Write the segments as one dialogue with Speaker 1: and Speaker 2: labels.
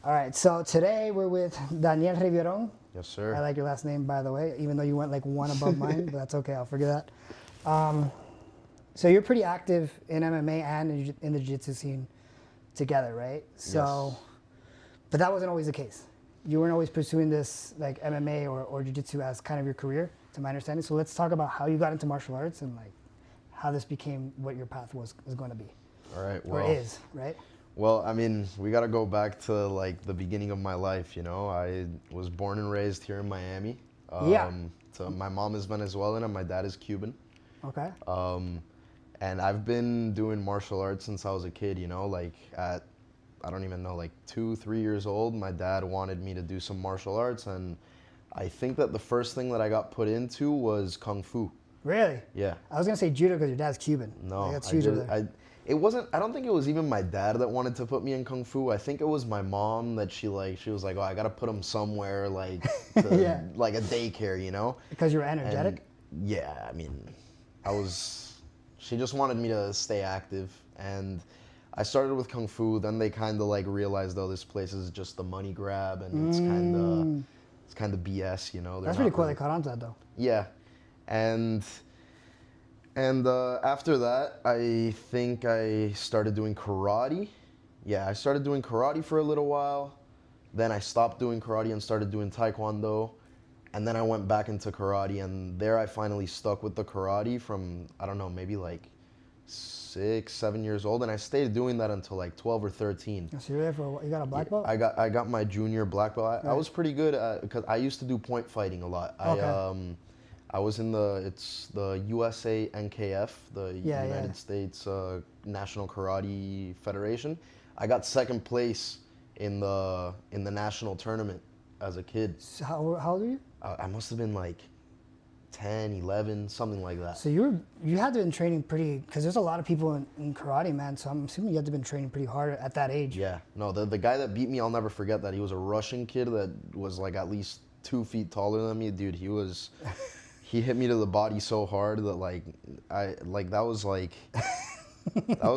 Speaker 1: All right, so today we're with Daniel Riveron.
Speaker 2: Yes, sir.
Speaker 1: I like your last name, by the way, even though you went like one above mine, but that's okay, I'll forget that. So you're pretty active in MMA and in the jiu-jitsu scene together, right? So,
Speaker 2: Yes.
Speaker 1: but that wasn't always the case. You weren't always pursuing this like MMA or jiu-jitsu as kind of your career, to my understanding. So let's talk about how you got into martial arts and like how this became what your path was going to be.
Speaker 2: All right.
Speaker 1: Or is, right?
Speaker 2: Well, I mean, we got to go back to like the beginning of my life. You know, I was born and raised here in Miami.
Speaker 1: Yeah.
Speaker 2: So my mom is Venezuelan and my dad is Cuban.
Speaker 1: Okay.
Speaker 2: And I've been doing martial arts since I was a kid. You know, like at I don't even know, like 2-3 years old, my dad wanted me to do some martial arts, and I think that the first thing that I got put into was kung fu.
Speaker 1: Really?
Speaker 2: Yeah.
Speaker 1: I was gonna say judo because your dad's Cuban.
Speaker 2: No,
Speaker 1: Like, that's huge over there.
Speaker 2: It wasn't. I don't think it was even my dad that wanted to put me in kung fu. I think it was my mom that she was like, oh, I gotta put him somewhere like
Speaker 1: Yeah.
Speaker 2: like a daycare, you know.
Speaker 1: Because you were energetic?
Speaker 2: And yeah, I mean, I was. She just wanted me to stay active, and I started with kung fu. Then they kind of like realized, oh, this place is just the money grab, and it's kind of BS, you know.
Speaker 1: That's pretty cool they caught on to that though.
Speaker 2: Yeah, and after that, I think I started doing karate. Yeah, I started doing karate for a little while. Then I stopped doing karate and started doing taekwondo. And then I went back into karate, and there I finally stuck with the karate from, I don't know, maybe like 6-7 years old. And I stayed doing that until like 12 or 13.
Speaker 1: So you're there for a while. You got a black belt?
Speaker 2: I got my junior black belt. I
Speaker 1: Right.
Speaker 2: was pretty good because I used to do point fighting a lot.
Speaker 1: Okay.
Speaker 2: I was in the USA NKF, the
Speaker 1: Yeah,
Speaker 2: United
Speaker 1: yeah.
Speaker 2: States National Karate Federation. I got second place in the national tournament as a kid.
Speaker 1: So how old are you?
Speaker 2: I must have been like 10, 11, something like that.
Speaker 1: So you had to have been training pretty, because there's a lot of people in karate, man. So I'm assuming you had to have been training pretty hard at that age.
Speaker 2: Yeah, no, the guy that beat me, I'll never forget that. He was a Russian kid that was like at least 2 feet taller than me. Dude, he hit me to the body so hard that that was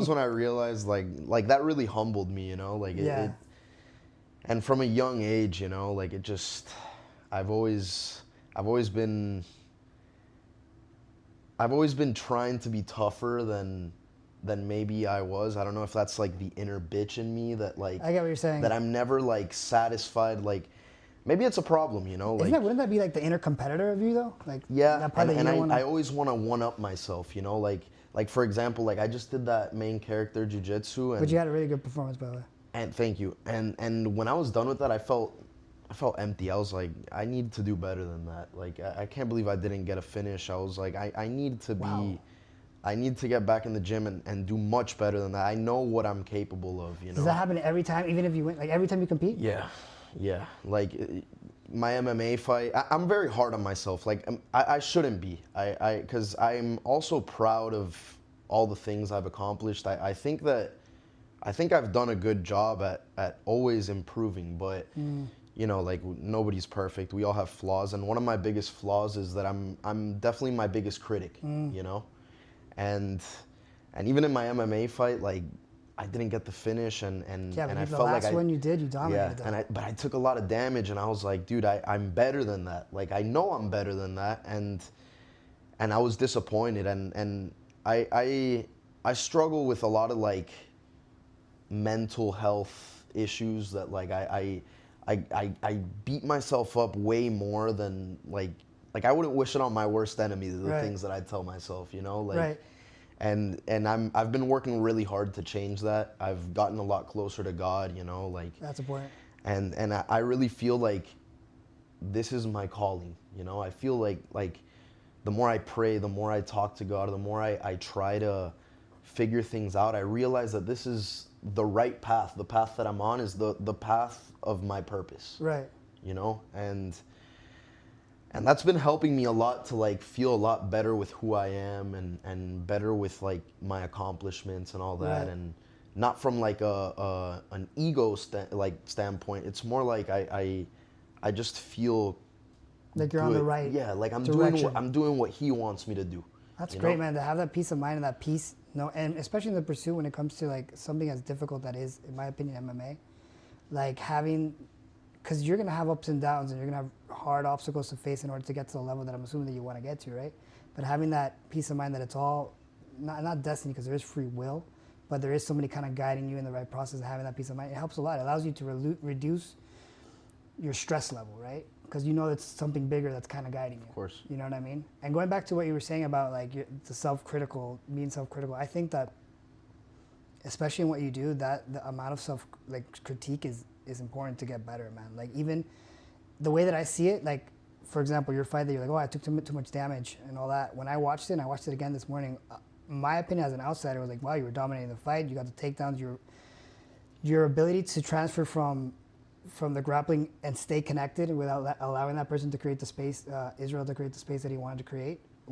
Speaker 2: when I realized like that really humbled me, you know, like
Speaker 1: Yeah.
Speaker 2: and from a young age, you know, like I've always been trying to be tougher than maybe I was. I don't know if that's like the inner bitch in me that like
Speaker 1: I get what you're saying.
Speaker 2: that I'm never like satisfied. Like maybe it's a problem, you know. Like
Speaker 1: Wouldn't that be like the inner competitor of you though? Like
Speaker 2: yeah,
Speaker 1: that part that you don't wanna...
Speaker 2: I always want to one up myself, you know. Like for example, like I just did that main character jiu-jitsu, and
Speaker 1: But you had a really good performance, by the way.
Speaker 2: and thank you. And when I was done with that, I felt empty. I was like, I need to do better than that. Like, I can't believe I didn't get a finish. I was like, I need to
Speaker 1: Wow.
Speaker 2: I need to get back in the gym and do much better than that. I know what I'm capable of, you know?
Speaker 1: Does that happen every time, even if you win? Like every time you compete?
Speaker 2: Yeah, yeah. Like, my MMA fight, I'm very hard on myself. Like, I shouldn't be. Because I'm also proud of all the things I've accomplished. I think I've done a good job at always improving, but you know, like nobody's perfect. We all have flaws, and one of my biggest flaws is that I'm definitely my biggest critic, you know, and even in my MMA fight, like I didn't get the finish, and
Speaker 1: Yeah, but
Speaker 2: I
Speaker 1: the
Speaker 2: felt like
Speaker 1: last one you did, you dominated
Speaker 2: yeah,
Speaker 1: them.
Speaker 2: but I took a lot of damage, and I was like, dude, I'm better than that. Like I know I'm better than that, and I was disappointed, and I struggle with a lot of like mental health issues that like I beat myself up way more than like I wouldn't wish it on my worst enemy, the
Speaker 1: Right.
Speaker 2: things that I tell myself, you know, like
Speaker 1: Right.
Speaker 2: and I've been working really hard to change that. I've gotten a lot closer to God, you know, like
Speaker 1: That's important.
Speaker 2: and I really feel like this is my calling, you know. I feel like the more I pray, the more I talk to God, the more I try to figure things out, I realize that this is the right path. The path that I'm on is the path of my purpose.
Speaker 1: Right.
Speaker 2: You know? And that's been helping me a lot to like feel a lot better with who I am and better with like my accomplishments and all that.
Speaker 1: Right.
Speaker 2: And not from like an ego standpoint. It's more like I just feel
Speaker 1: Like you're on the right
Speaker 2: Yeah, like I'm
Speaker 1: direction.
Speaker 2: doing what he wants me to do.
Speaker 1: That's
Speaker 2: you
Speaker 1: great,
Speaker 2: know?
Speaker 1: man, to have that peace of mind and that peace, and especially in the pursuit when it comes to like something as difficult that is, in my opinion, MMA. like having, because you're gonna have ups and downs, and you're gonna have hard obstacles to face in order to get to the level that I'm assuming that you want to get to, right? But having that peace of mind that it's all not destiny, because there is free will, but there is somebody kind of guiding you in the right process, and having that peace of mind, it helps a lot. It allows you to reduce your stress level, right? Because you know it's something bigger that's kind of guiding you.
Speaker 2: Of course.
Speaker 1: You know what I mean? And going back to what you were saying about like the being self-critical, I think that, especially in what you do, that the amount of critique is important to get better, man. Like even the way that I see it, like for example, your fight that you're like, oh, I took too much damage and all that. When I watched it, and I watched it again this morning, my opinion as an outsider was like, wow, you were dominating the fight. You got the takedowns. Your ability to transfer from the grappling and stay connected without allowing that person to create the space, Israel to create the space that he wanted to create, I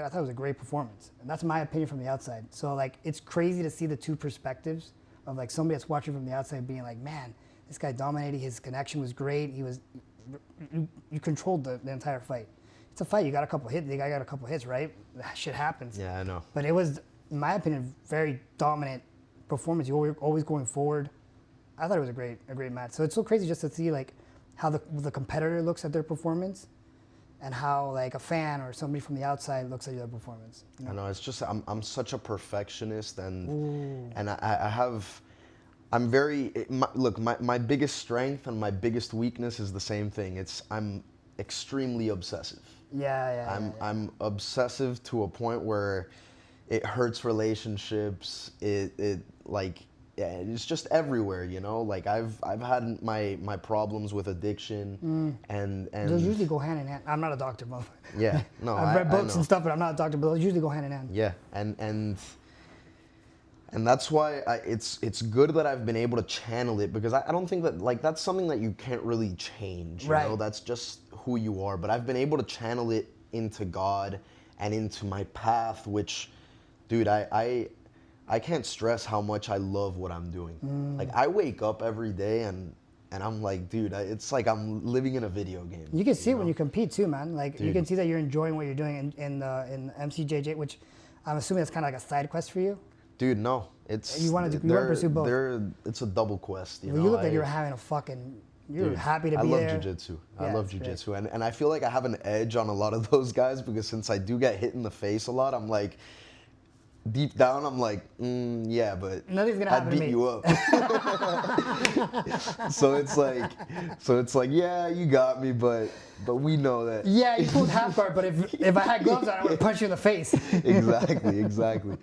Speaker 1: thought it was a great performance. And that's my opinion from the outside. So like, it's crazy to see the two perspectives of like somebody that's watching from the outside being like, man, this guy dominated, his connection was great, you controlled the entire fight. It's a fight, you got a couple hits, the guy got a couple hits, right? That shit happens. Yeah, I know. But it was, in my opinion, very dominant performance. You were always going forward. I thought it was a great match. So it's so crazy just to see like how the competitor looks at their performance, and how like a fan or somebody from the outside looks at their performance. You know? I know, it's just I'm such a perfectionist, and my biggest strength and my biggest weakness is the same thing. I'm extremely obsessive. I'm obsessive to a point where it hurts relationships. It's just everywhere, you know. Like I've had my problems with addiction, and those usually go hand in hand. I'm not a doctor, but I've read books and stuff, but I'm not a doctor. But those usually go hand in hand. Yeah, and that's why it's good that I've been able to channel it, because I don't think that like that's something that you can't really change. You know, that's just who you are. But I've been able to channel it into God and into my path, which, dude, I can't stress how much I love what I'm doing. Like I wake up every day and I'm like, dude, it's like I'm living in a video game. You can see it when you compete too, man. Like you can see that you're enjoying what you're doing in MCJJ, which I'm assuming that's kind of like a side quest for you. Dude, no, you want to pursue both. It's a double quest. You look like you're having a fucking. You're happy to be there. I love jiu-jitsu. I love jiu-jitsu, and I feel like I have an edge on a lot of those guys, because since I do get hit in the face a lot, I'm like, deep down, I'm like, yeah, but nothing's gonna happen to me. I'd beat you up. So it's like, yeah, you got me, but we know that. Yeah, you pulled half guard, but if I had gloves on, I would have punched you in the face. Exactly.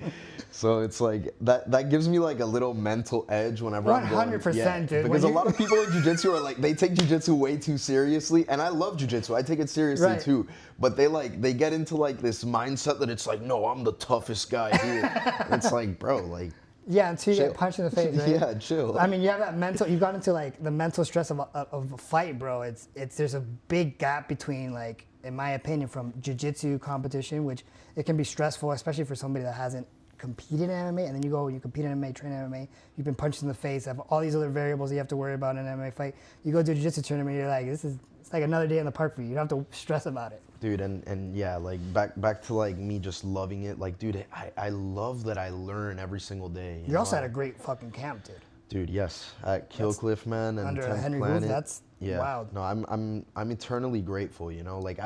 Speaker 1: So it's like that gives me like a little mental edge whenever 100%, dude. Because a lot of people in jiu-jitsu are like, they take jiu-jitsu way too seriously, and I love jiu-jitsu. I take it seriously too. But they get into like this mindset that it's like, no, I'm the toughest guy here. It's like, bro, like. Yeah, until you get punched in the face, right? Yeah, chill. I mean, you have that mental. You got into like the mental stress of a fight, bro. There's a big gap between, like, in my opinion, from jiu-jitsu competition, which it can be stressful, especially for somebody that hasn't competed in MMA, and then you compete in MMA, train in MMA, you've been punched in the face, have all these other variables you have to worry about in an MMA fight. You go to a jiu-jitsu tournament, you're like, it's like another day in the park for you. You don't have to stress about it. Dude, and yeah, like back to like me just loving it. Like, dude, I love that I learn every single day. You also had a great fucking camp, dude. Dude, yes, at Killcliff, man, and under 10th Henry Planet. That's wild. No, I'm eternally grateful. You know, like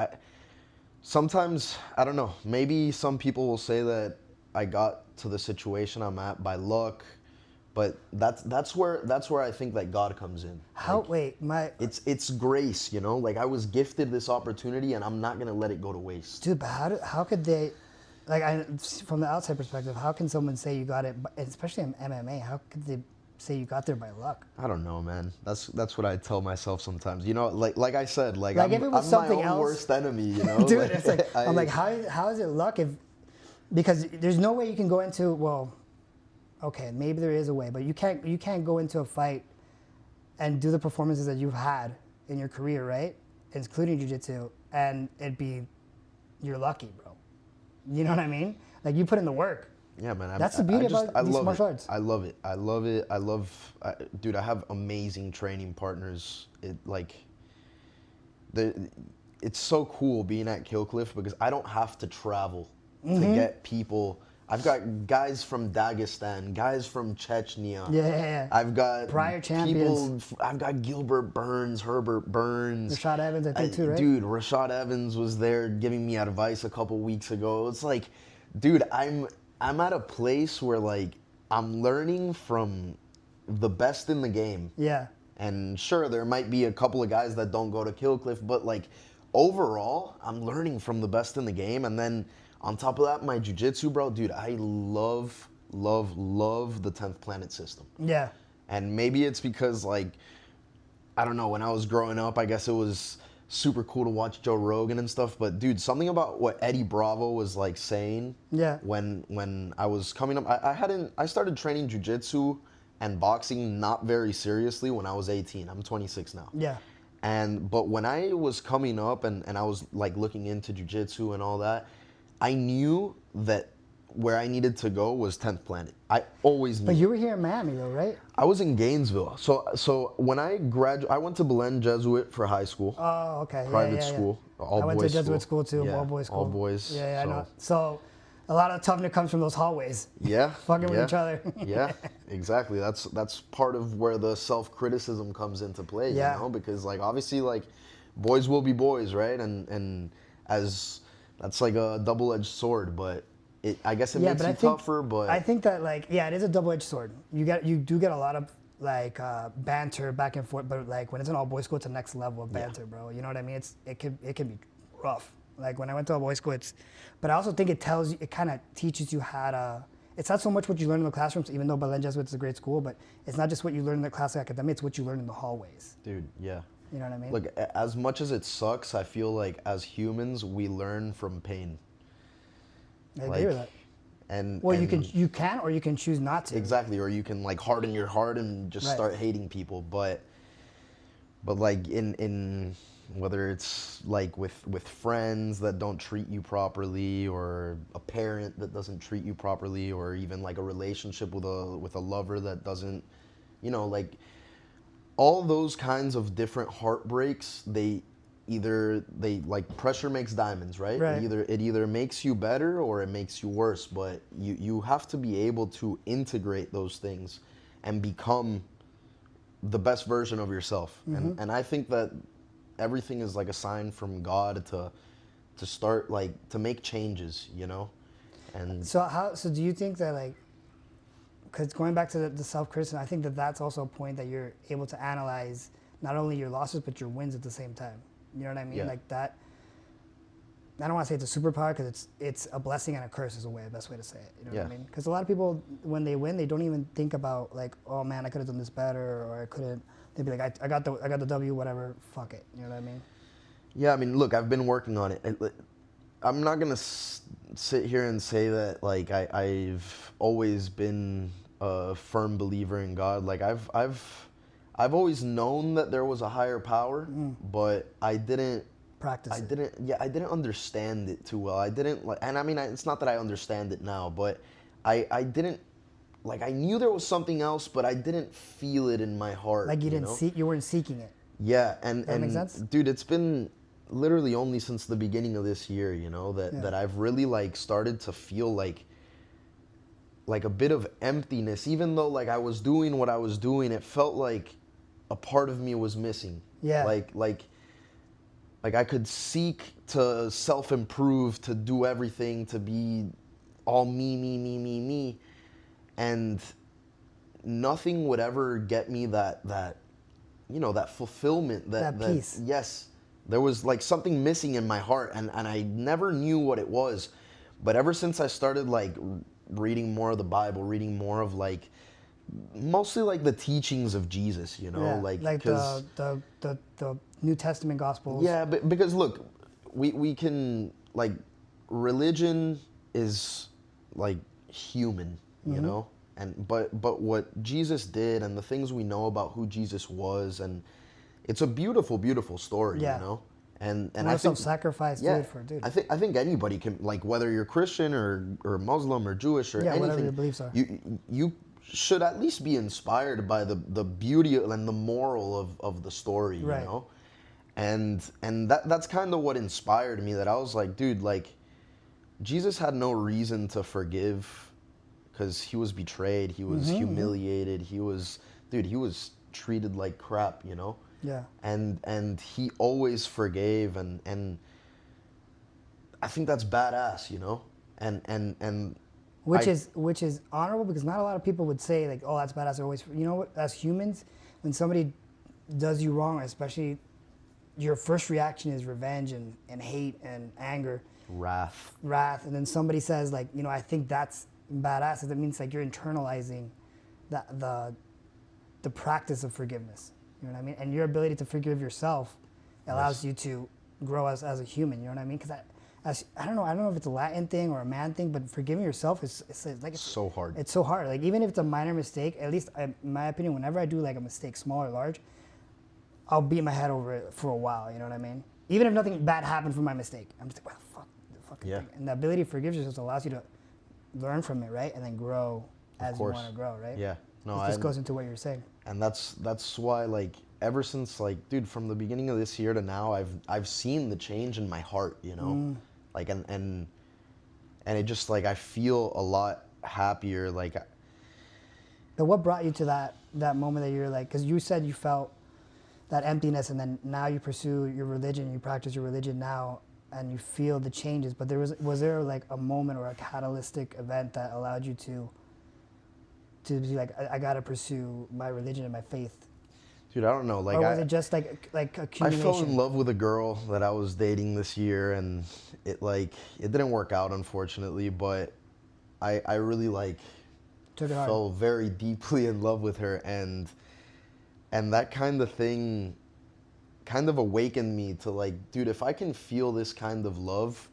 Speaker 1: sometimes I don't know. Maybe some people will say that I got to the situation I'm at by luck, but that's where I think that God comes in. It's grace, you know. Like I was gifted this opportunity, and I'm not gonna let it go to waste. Dude, but how could they? Like, from the outside perspective, how can someone say you got it, especially in MMA? How could they say you got there by luck? I don't know, man. That's what I tell myself sometimes. You know, like I said, like I'm my own worst enemy. You know, dude. It's like I'm like, how is it luck if? Because there's no way you can go into, well, okay, maybe there is a way, but you can't go into a fight and do the performances that you've had in your career, right? Including jiu-jitsu, and you're lucky, bro. You know what I mean? Like, you put in the work. Yeah, man. That's the beauty about these martial arts. I love it. Dude, I have amazing training partners. It's so cool being at Killcliff, because I don't have to travel to get people
Speaker 2: I've got guys from Dagestan, guys from Chechnya.
Speaker 1: Yeah.
Speaker 2: I've got
Speaker 1: Prior champions.
Speaker 2: I've got Gilbert Burns, Herbert Burns.
Speaker 1: Rashad Evans, I think, too, right?
Speaker 2: Dude, Rashad Evans was there giving me advice a couple weeks ago. It's like, dude, I'm at a place where like I'm learning from the best in the game.
Speaker 1: Yeah.
Speaker 2: And sure, there might be a couple of guys that don't go to Kill Cliff, but like overall, I'm learning from the best in the game. And then on top of that, my jiu-jitsu, bro, dude, I love the 10th Planet system.
Speaker 1: Yeah.
Speaker 2: And maybe it's because, like, I don't know, when I was growing up, I guess it was super cool to watch Joe Rogan and stuff. But, dude, something about what Eddie Bravo was, like, saying when I was coming up, I started training jiu-jitsu and boxing not very seriously when I was 18. I'm 26 now.
Speaker 1: Yeah.
Speaker 2: But when I was coming up and I was, like, looking into jiu-jitsu and all that, I knew that where I needed to go was 10th Planet. I always knew.
Speaker 1: But you were here in Miami, though, right?
Speaker 2: I was in Gainesville. So when I graduated, I went to Belen Jesuit for high school.
Speaker 1: Oh, okay.
Speaker 2: Private school. All
Speaker 1: I went
Speaker 2: boys
Speaker 1: to Jesuit school too,
Speaker 2: Yeah,
Speaker 1: all boys school.
Speaker 2: all boys.
Speaker 1: Yeah, I know. So a lot of toughness comes from those hallways.
Speaker 2: Yeah.
Speaker 1: Fucking with each other.
Speaker 2: Yeah, exactly. That's part of where the self-criticism comes into play, you know? Because, like, obviously, like, boys will be boys, right? And as that's like a double-edged sword, but I guess it makes you tougher, but
Speaker 1: I think that, like, yeah, it is a double-edged sword. You do get a lot of, like, banter back and forth, but, like, when it's an all-boys school, it's the next level of banter, bro. You know what I mean? It can be rough. Like, when I went to all-boys school, but I also think it kind of teaches you how to, it's not so much what you learn in the classrooms, even though Belen Jesuit is a great school, but it's not just what you learn in the classic academy, it's what you learn in the hallways.
Speaker 2: Dude, yeah.
Speaker 1: You know what I mean?
Speaker 2: Look, as much as it sucks, I feel like as humans, we learn from pain.
Speaker 1: I agree with that.
Speaker 2: Well,
Speaker 1: you can or you can choose not to.
Speaker 2: Exactly, or you can, like, harden your heart and just start hating people. But like in whether it's like with friends that don't treat you properly, or a parent that doesn't treat you properly, or even like a relationship with a lover that doesn't, you know, like all those kinds of different heartbreaks, they like pressure makes diamonds, right? It either makes you better or it makes you worse, but you have to be able to integrate those things and become the best version of yourself. Mm-hmm. And I think that everything is like a sign from God to start, like, to make changes, you know? And
Speaker 1: so do you think that, like, because going back to the self-criticism, I think that that's also a point that you're able to analyze not only your losses but your wins at the same time. You know what I mean?
Speaker 2: Yeah.
Speaker 1: Like that. I don't want to say it's a superpower because it's a blessing and a curse is the best way to say it. You know what I mean? Because a lot of people, when they win, they don't even think about, like, oh man, I could have done this better, or I couldn't. They'd be like, I got the W, whatever, fuck it. You know what I mean?
Speaker 2: Yeah, I mean, look, I've been working on it. I'm not gonna sit here and say that, like, I've always been a firm believer in God. Like, I've always known that there was a higher power, but I didn't
Speaker 1: practice.
Speaker 2: I didn't understand it too well. I didn't, like, and I mean, it's not that I understand it now, but I didn't, like, I knew there was something else, but I didn't feel it in my heart.
Speaker 1: Like you weren't seeking it.
Speaker 2: Yeah,
Speaker 1: Does that make sense?
Speaker 2: Dude, it's been literally only since the beginning of this year, you know, that I've really, like, started to feel like a bit of emptiness. Even though, like, I was doing what I was doing, it felt like a part of me was missing.
Speaker 1: Yeah.
Speaker 2: Like I could seek to self-improve, to do everything, to be all me, and nothing would ever get me that you know, that fulfillment, that
Speaker 1: peace.
Speaker 2: Yes, there was, like, something missing in my heart, and I never knew what it was. But ever since I started, like, reading more of the Bible, reading more of, like, mostly, like, the teachings of Jesus, you know, like
Speaker 1: the New Testament Gospels.
Speaker 2: Yeah, but because look, we can, like, religion is, like, human, you know, and but what Jesus did and the things we know about who Jesus was, and it's a beautiful, beautiful story, you know. And I think
Speaker 1: sacrifice, dude.
Speaker 2: I think anybody can, like, whether you're Christian or Muslim or Jewish or anything,
Speaker 1: whatever your beliefs are.
Speaker 2: You should at least be inspired by the beauty and the moral of the story, you know? And that's kind of what inspired me, that I was like, dude, like, Jesus had no reason to forgive because he was betrayed, he was humiliated, he was treated like crap, you know?
Speaker 1: Yeah.
Speaker 2: And he always forgave, and I think that's badass, you know? And
Speaker 1: Which is honorable, because not a lot of people would say like, oh, that's badass. They're always, you know what, as humans, when somebody does you wrong, especially your first reaction is revenge and hate and anger.
Speaker 2: wrath.
Speaker 1: And then somebody says like, you know, I think that's badass. That means like you're internalizing the practice of forgiveness. You know what I mean? And your ability to forgive yourself allows you to grow as a human. You know what I mean? Because I don't know if it's a Latin thing or a man thing, but forgiving yourself is like, it's
Speaker 2: So hard.
Speaker 1: It's so hard. Like even if it's a minor mistake, at least in my opinion, whenever I do like a mistake, small or large, I'll beat my head over it for a while. You know what I mean? Even if nothing bad happened from my mistake, I'm just like, what the fucking
Speaker 2: Yeah.
Speaker 1: thing. And the ability to forgive yourself allows you to learn from it, right? And then grow as you
Speaker 2: course.
Speaker 1: want to grow, right?
Speaker 2: Yeah. No,
Speaker 1: This goes into what you're saying.
Speaker 2: and that's why, like, ever since, like, dude, from the beginning of this year to now, I've seen the change in my heart, you know? Like, and it just, like, I feel a lot happier, like.
Speaker 1: But what brought you to that moment that you're like, because you said you felt that emptiness, and then now you pursue your religion, you practice your religion now, and you feel the changes. But was there like a moment or a catalytic event that allowed you to be like, I gotta pursue my religion and my faith?
Speaker 2: Dude, I don't know. Like,
Speaker 1: or was it just like accumulation?
Speaker 2: I fell in love with a girl that I was dating this year, and it didn't work out, unfortunately. But I really like
Speaker 1: Took it hard.
Speaker 2: fell very deeply in love with her, and that kind of thing kind of awakened me to, like, dude, if I can feel this kind of love,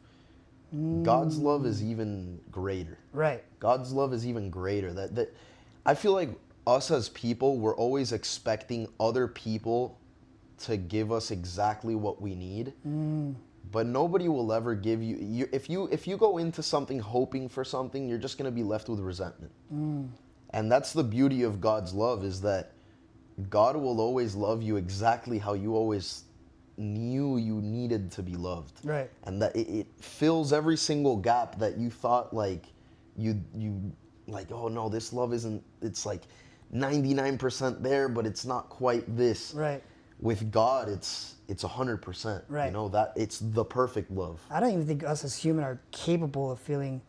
Speaker 2: God's love is even greater.
Speaker 1: Right.
Speaker 2: God's love is even greater. That I feel like us as people, we're always expecting other people to give us exactly what we need. But nobody will ever give you, if you go into something hoping for something, you're just going to be left with resentment. And that's the beauty of God's love, is that God will always love you exactly how you always knew you needed to be loved.
Speaker 1: Right.
Speaker 2: And that it fills every single gap that you thought, like, you like, oh no, this love isn't, it's like 99% there, but it's not quite this.
Speaker 1: Right.
Speaker 2: With God, it's 100%.
Speaker 1: Right.
Speaker 2: You know, that it's the perfect love.
Speaker 1: I don't even think us as human are capable of feeling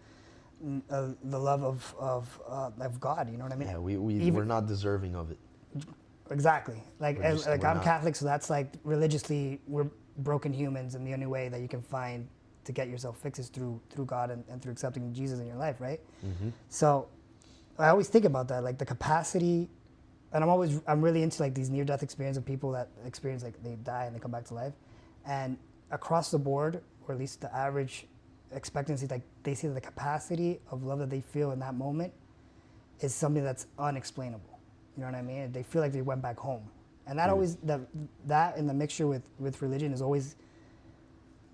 Speaker 1: the love of God. You know what I mean?
Speaker 2: Yeah, we're not deserving of it.
Speaker 1: Exactly. Like,
Speaker 2: We're just-
Speaker 1: like
Speaker 2: we're
Speaker 1: I'm
Speaker 2: not.
Speaker 1: Catholic, so that's like religiously we're broken humans, and the only way that you can find to get yourself fixed is through God and through accepting Jesus in your life, right? So I always think about that, like the capacity, and I'm really into like these near-death experiences of people that experience like they die and they come back to life, and across the board, or at least the average expectancy, like they see that the capacity of love that they feel in that moment is something that's unexplainable. You know what I mean? They feel like they went back home, and that always that in the mixture with religion has always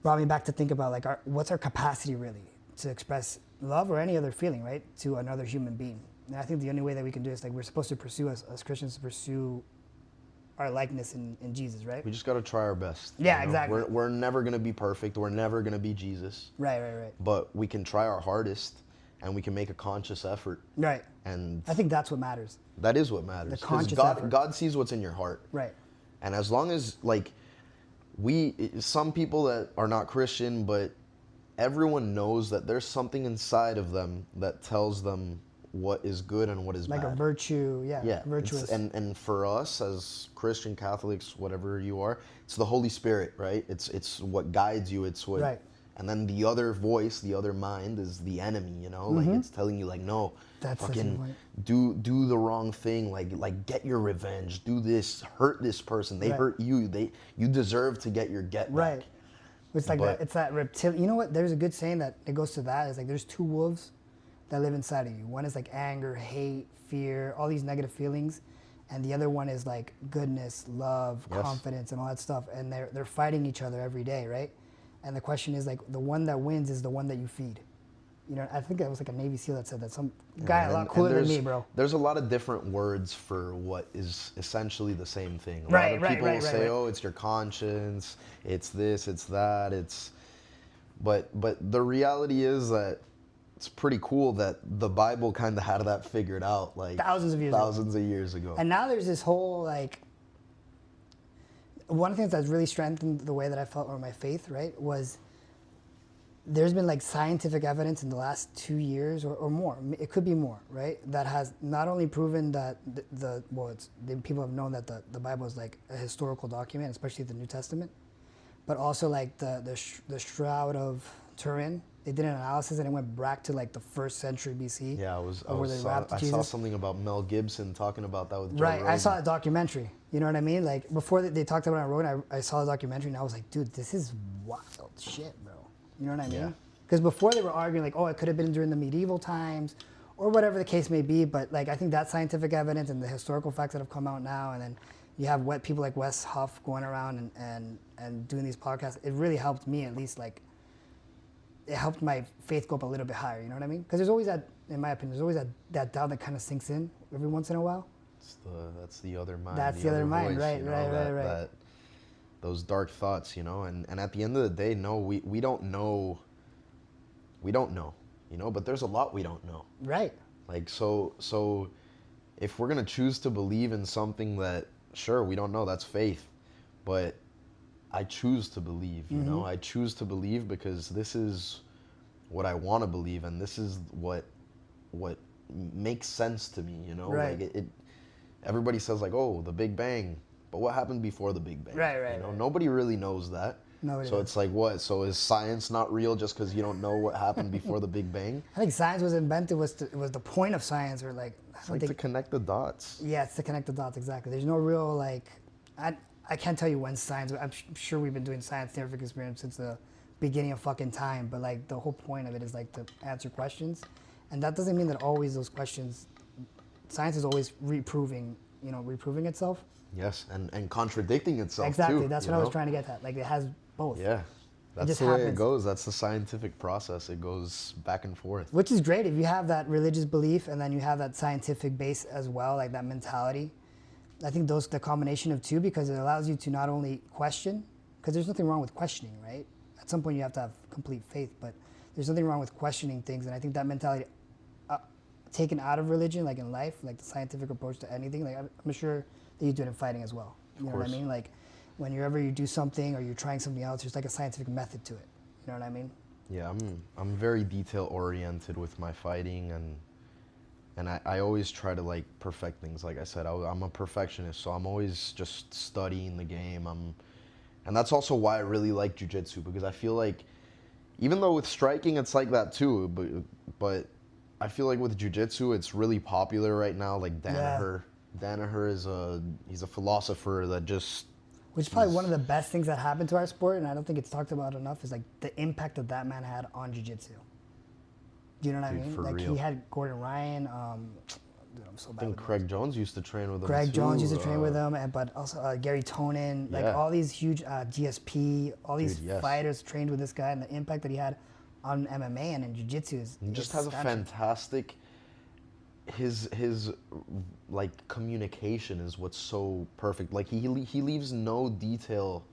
Speaker 1: brought me back to think about like what's our capacity really to express love or any other feeling, right, to another human being. And I think the only way that we can do it is like we're supposed to pursue as Christians to pursue our likeness in Jesus, right?
Speaker 2: We just got to try our best.
Speaker 1: Yeah,
Speaker 2: you know?
Speaker 1: exactly.
Speaker 2: We're never going to be perfect. We're never going to be Jesus.
Speaker 1: Right.
Speaker 2: But we can try our hardest, and we can make a conscious effort.
Speaker 1: Right.
Speaker 2: And
Speaker 1: I think that's what matters.
Speaker 2: that is what matters.
Speaker 1: The
Speaker 2: 'Cause
Speaker 1: conscious effort.
Speaker 2: God sees what's in your heart.
Speaker 1: Right.
Speaker 2: And as long as, like, some people that are not Christian, but everyone knows that there's something inside of them that tells them what is good and what is
Speaker 1: Like
Speaker 2: bad.
Speaker 1: a virtue,
Speaker 2: Yeah,
Speaker 1: virtuous.
Speaker 2: and for us as Christian Catholics, whatever you are, it's the Holy Spirit, right? It's what guides you. It's what,
Speaker 1: Right.
Speaker 2: And then the other voice, the other mind, is the enemy. You know, like it's telling you, like, no,
Speaker 1: That's such a
Speaker 2: fucking
Speaker 1: point.
Speaker 2: do the wrong thing. Like get your revenge. Do this. Hurt this person. They
Speaker 1: Right.
Speaker 2: hurt you. You deserve to get your get back.
Speaker 1: Right. It's like
Speaker 2: But-
Speaker 1: that. It's that reptilian. You know what? There's a good saying that it goes to that. It's like there's two wolves that live inside of you. One is like anger, hate, fear, all these negative feelings, and the other one is like goodness, love,
Speaker 2: Yes.
Speaker 1: confidence, and all that stuff. And they're fighting each other every day, right? And the question is like the one that wins is the one that you feed. You know, I think that was like a Navy SEAL that said that. Some guy a lot cooler than me, bro.
Speaker 2: There's a lot of different words for what is essentially the same thing. A
Speaker 1: Right,
Speaker 2: lot of
Speaker 1: right,
Speaker 2: people
Speaker 1: right,
Speaker 2: will
Speaker 1: right,
Speaker 2: say,
Speaker 1: right.
Speaker 2: oh, it's your conscience, it's this, it's that, But the reality is that it's pretty cool that the Bible kind of had that figured out like
Speaker 1: Thousands of years ago.
Speaker 2: ago.
Speaker 1: And now there's this whole like, one of the things that's really strengthened the way that I felt or my faith, right, was there's been like scientific evidence in the last 2 years or more, it could be more, right, that has not only proven that people have known that the Bible is like a historical document, especially the New Testament, but also like the Shroud of Turin. They did an analysis and it went back to like the 1st century BC.
Speaker 2: Yeah, I
Speaker 1: Jesus.
Speaker 2: saw something about Mel Gibson talking about that with Joe
Speaker 1: Right,
Speaker 2: Rogan.
Speaker 1: I saw a documentary. You know what I mean? Like before they talked about it on Rogan, I saw the documentary and I was like, dude, this is wild shit, bro. You know what I mean?
Speaker 2: Yeah.
Speaker 1: Because before they were arguing like, oh, it could have been during the medieval times or whatever the case may be. But like, I think that scientific evidence and the historical facts that have come out now, and then you have people like Wes Huff going around and doing these podcasts. It really helped me, at least, like, it helped my faith go up a little bit higher. You know what I mean? Because there's always that, in my opinion, there's always that doubt that kind of sinks in every once in a while.
Speaker 2: That's the other mind.
Speaker 1: That's the other mind,
Speaker 2: voice,
Speaker 1: right,
Speaker 2: you know,
Speaker 1: right.
Speaker 2: Those dark thoughts, you know, and at the end of the day, no, we don't know. We don't know, you know, but there's a lot we don't know.
Speaker 1: Right.
Speaker 2: Like, so if we're going to choose to believe in something that, sure, we don't know, that's faith, but I choose to believe, you know, I choose to believe because this is what I want to believe, and this is what makes sense to me, you know.
Speaker 1: Right.
Speaker 2: Like everybody says like, oh, the Big Bang, but what happened before the Big Bang?
Speaker 1: Right.
Speaker 2: You know, nobody really knows that.
Speaker 1: Nobody
Speaker 2: so
Speaker 1: does.
Speaker 2: it's like, what? So is science not real just because you don't know what happened before the Big Bang?
Speaker 1: I think science was invented, was the point of science, or like,
Speaker 2: It's like to connect the dots.
Speaker 1: Yeah, it's to connect the dots, exactly. There's no real, like, I can't tell you when science, I'm sure we've been doing scientific experiments since the beginning of fucking time, but like the whole point of it is like to answer questions. And that doesn't mean that always those questions, science is always reproving itself.
Speaker 2: Yes, and contradicting itself
Speaker 1: exactly,
Speaker 2: too.
Speaker 1: that's what I was trying to get at. Like, it has both.
Speaker 2: Yeah, that's
Speaker 1: just
Speaker 2: the way
Speaker 1: happens.
Speaker 2: it goes. That's the scientific process. It goes back and forth.
Speaker 1: Which is great if you have that religious belief and then you have that scientific base as well, like that mentality. I think the combination of two, because it allows you to not only question, because there's nothing wrong with questioning, right? At some point you have to have complete faith, but there's nothing wrong with questioning things. And I think that mentality, taken out of religion, like in life, like the scientific approach to anything, like I'm sure that you do it in fighting as well. You know what I mean? Like, whenever you do something or you're trying something else, there's like a scientific method to it. You know what I mean?
Speaker 2: Yeah, I'm very detail oriented with my fighting, and I always try to like perfect things. Like I said, I'm a perfectionist, so I'm always just studying the game. And that's also why I really like jiu-jitsu, because I feel like, even though with striking it's like that too, but I feel like with jiu-jitsu it's really popular right now. Like Danaher, he's a philosopher that just.
Speaker 1: Which is probably one of the best things that happened to our sport, and I don't think it's talked about enough, is like the impact that man had on jiu-jitsu. Do you know what I mean?
Speaker 2: For
Speaker 1: like
Speaker 2: real.
Speaker 1: He had Gordon Ryan. Dude, I'm so bad.
Speaker 2: I think Craig Jones used to train with him.
Speaker 1: Craig
Speaker 2: too.
Speaker 1: Jones used to train with him, but also Gary Tonin, like all these huge GSP, all these fighters trained with this guy, and the impact that he had on MMA and in jiu-jitsu is.
Speaker 2: He just has a fantastic. His like communication is what's so perfect. Like he leaves no detail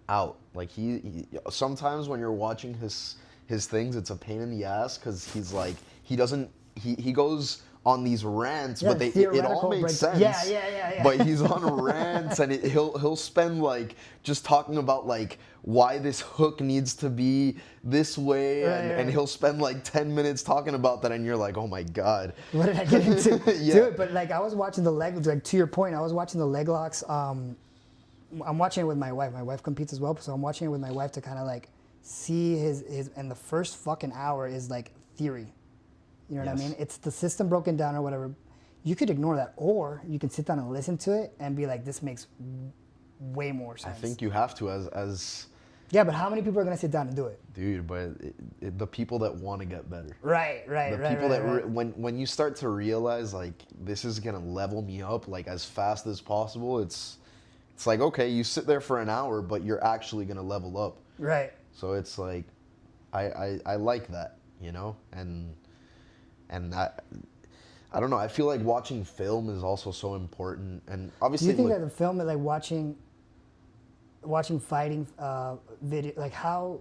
Speaker 2: out. Like he sometimes when you're watching his things, it's a pain in the ass, because he's like he goes on these rants, but it all makes sense.
Speaker 1: Yeah.
Speaker 2: But he's on rants, and he'll spend like just talking about like why this hook needs to be this way, and he'll spend like 10 minutes talking about that, and you're like, oh my god,
Speaker 1: what did I get into? Dude, but like I was watching the leg, like to your point, I was watching the leg locks. I'm watching it with my wife. My wife competes as well, so I'm watching it with my wife to kind of like see his. And the first fucking hour is like theory. You know what I mean? It's the system broken down or whatever. You could ignore that, or you can sit down and listen to it and be like, this makes way more sense.
Speaker 2: I think you have to as.
Speaker 1: Yeah, but how many people are gonna sit down and do it?
Speaker 2: Dude, but the people that want to get better.
Speaker 1: Right.
Speaker 2: The people that when you start to realize like this is gonna level me up like as fast as possible, it's like, okay, you sit there for an hour, but you're actually gonna level up.
Speaker 1: Right.
Speaker 2: So it's like, I like that, you know, and I don't know. I feel like watching film is also so important, and obviously.
Speaker 1: Do you think that the film, like watching fighting video, like how,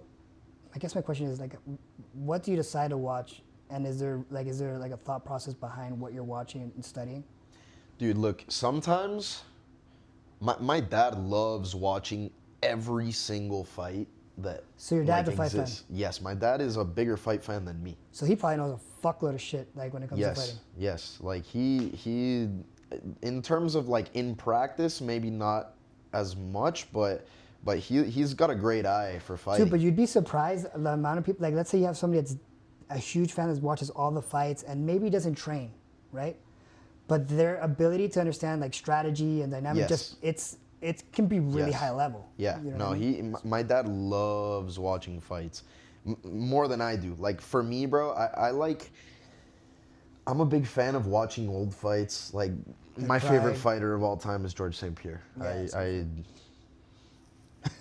Speaker 1: I guess my question is like, what do you decide to watch, and is there like a thought process behind what you're watching and studying?
Speaker 2: Dude, look, sometimes my dad loves watching every single fight that
Speaker 1: So your dad's a fight fan?
Speaker 2: exists. Yes, my dad is a bigger fight fan than me.
Speaker 1: So he probably knows a fuckload of shit like when it comes to fighting.
Speaker 2: Yes. Like he in terms of like in practice, maybe not as much, but he's got a great eye for fighting.
Speaker 1: Dude, but you'd be surprised the amount of people, like let's say you have somebody that's a huge fan that watches all the fights and maybe doesn't train, right? But their ability to understand like strategy and dynamic, it can be really high level.
Speaker 2: Yeah,
Speaker 1: you know
Speaker 2: no,
Speaker 1: what I mean?
Speaker 2: my dad loves watching fights more than I do. Like for me, bro, I'm a big fan of watching old fights. Like my favorite fighter of all time is Georges St-Pierre.
Speaker 1: Yeah,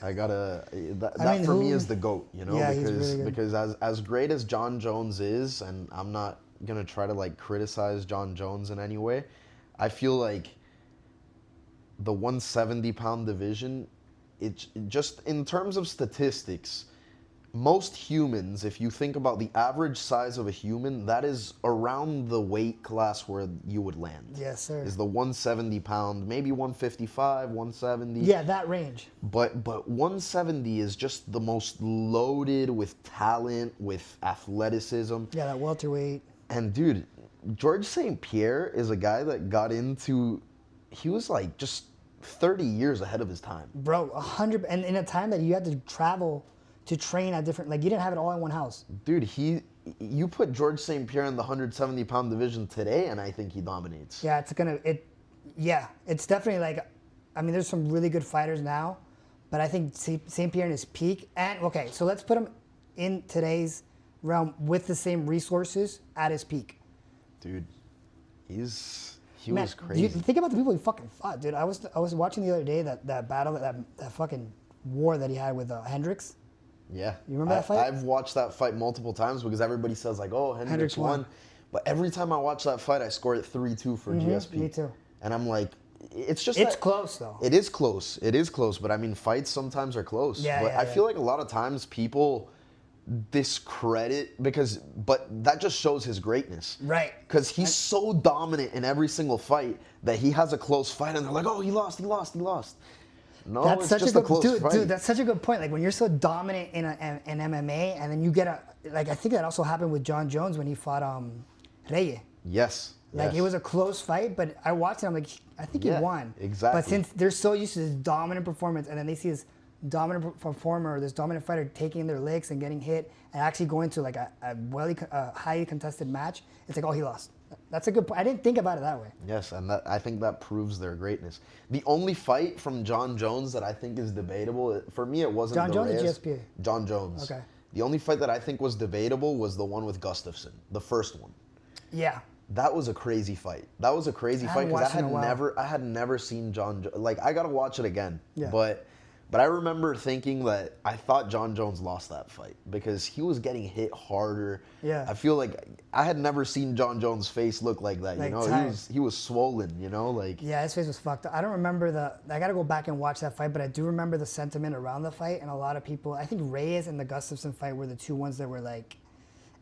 Speaker 2: I gotta that for me is the GOAT, you know,
Speaker 1: Yeah, he's really good.
Speaker 2: because as great as John Jones is, and I'm not gonna try to like criticize John Jones in any way, I feel like the 170-pound division, it just in terms of statistics, most humans, if you think about the average size of a human, that is around the weight class where you would land.
Speaker 1: Yes, sir.
Speaker 2: Is the 170-pound, maybe 155, 170.
Speaker 1: Yeah, that range.
Speaker 2: But 170 is just the most loaded with talent, with athleticism.
Speaker 1: Yeah, that welterweight.
Speaker 2: And dude, Georges St-Pierre is a guy that got into, he was like just 30 years ahead of his time.
Speaker 1: Bro, 100, and in a time that you had to travel to train at different, like you didn't have it all in one house.
Speaker 2: Dude, you put Georges St-Pierre in the 170-pound division today, and I think he dominates.
Speaker 1: Yeah, it's definitely like, I mean, there's some really good fighters now, but I think St-Pierre in his peak, and okay, so let's put him in today's realm with the same resources at his peak.
Speaker 2: Dude, he
Speaker 1: Man,
Speaker 2: was crazy.
Speaker 1: Think about the people he fucking fought, dude. I was watching the other day that battle, that fucking war that he had with Hendricks.
Speaker 2: Yeah.
Speaker 1: You remember that fight?
Speaker 2: I've watched that fight multiple times because everybody says like, oh, Hendricks won. But every time I watch that fight, I score it 3-2 for GSP.
Speaker 1: Me too.
Speaker 2: And I'm like, it's
Speaker 1: close though.
Speaker 2: It is close. It is close. But I mean, fights sometimes are close.
Speaker 1: Yeah,
Speaker 2: but I feel like a lot of times people discredit but that just shows his greatness.
Speaker 1: Right.
Speaker 2: Because he's so dominant in every single fight that he has a close fight and they're like, oh, he lost. No,
Speaker 1: That's
Speaker 2: it's
Speaker 1: such
Speaker 2: just
Speaker 1: a good
Speaker 2: close fight.
Speaker 1: dude. That's such a good point. Like when you're so dominant in MMA, and then you get I think that also happened with John Jones when he fought Reyes.
Speaker 2: Yes.
Speaker 1: Like it was a close fight, but I watched it. I'm like, I think he won.
Speaker 2: Exactly.
Speaker 1: But since they're so used to this dominant performance, and then they see this dominant performer, this dominant fighter taking their licks and getting hit, and actually going to like a highly contested match, it's like, oh, he lost. That's a good point. I didn't think about it that way.
Speaker 2: Yes, and I think that proves their greatness. The only fight from John Jones that I think is debatable, for me, it wasn't
Speaker 1: John Jones or
Speaker 2: Reyes.
Speaker 1: GSP?
Speaker 2: John Jones.
Speaker 1: Okay.
Speaker 2: The only fight that I think was debatable was the one with Gustafsson, the first one.
Speaker 1: Yeah.
Speaker 2: That was a crazy fight. That was a crazy fight because I had never seen like I gotta watch it again.
Speaker 1: Yeah.
Speaker 2: But I remember thinking that I thought John Jones lost that fight because he was getting hit harder.
Speaker 1: Yeah.
Speaker 2: I feel like I had never seen John Jones' face look like that.
Speaker 1: Like
Speaker 2: you know, he was swollen. You know, like.
Speaker 1: Yeah, his face was fucked up. I don't remember I gotta go back and watch that fight, but I do remember the sentiment around the fight, and a lot of people. I think Reyes and the Gustafsson fight were the two ones that were like,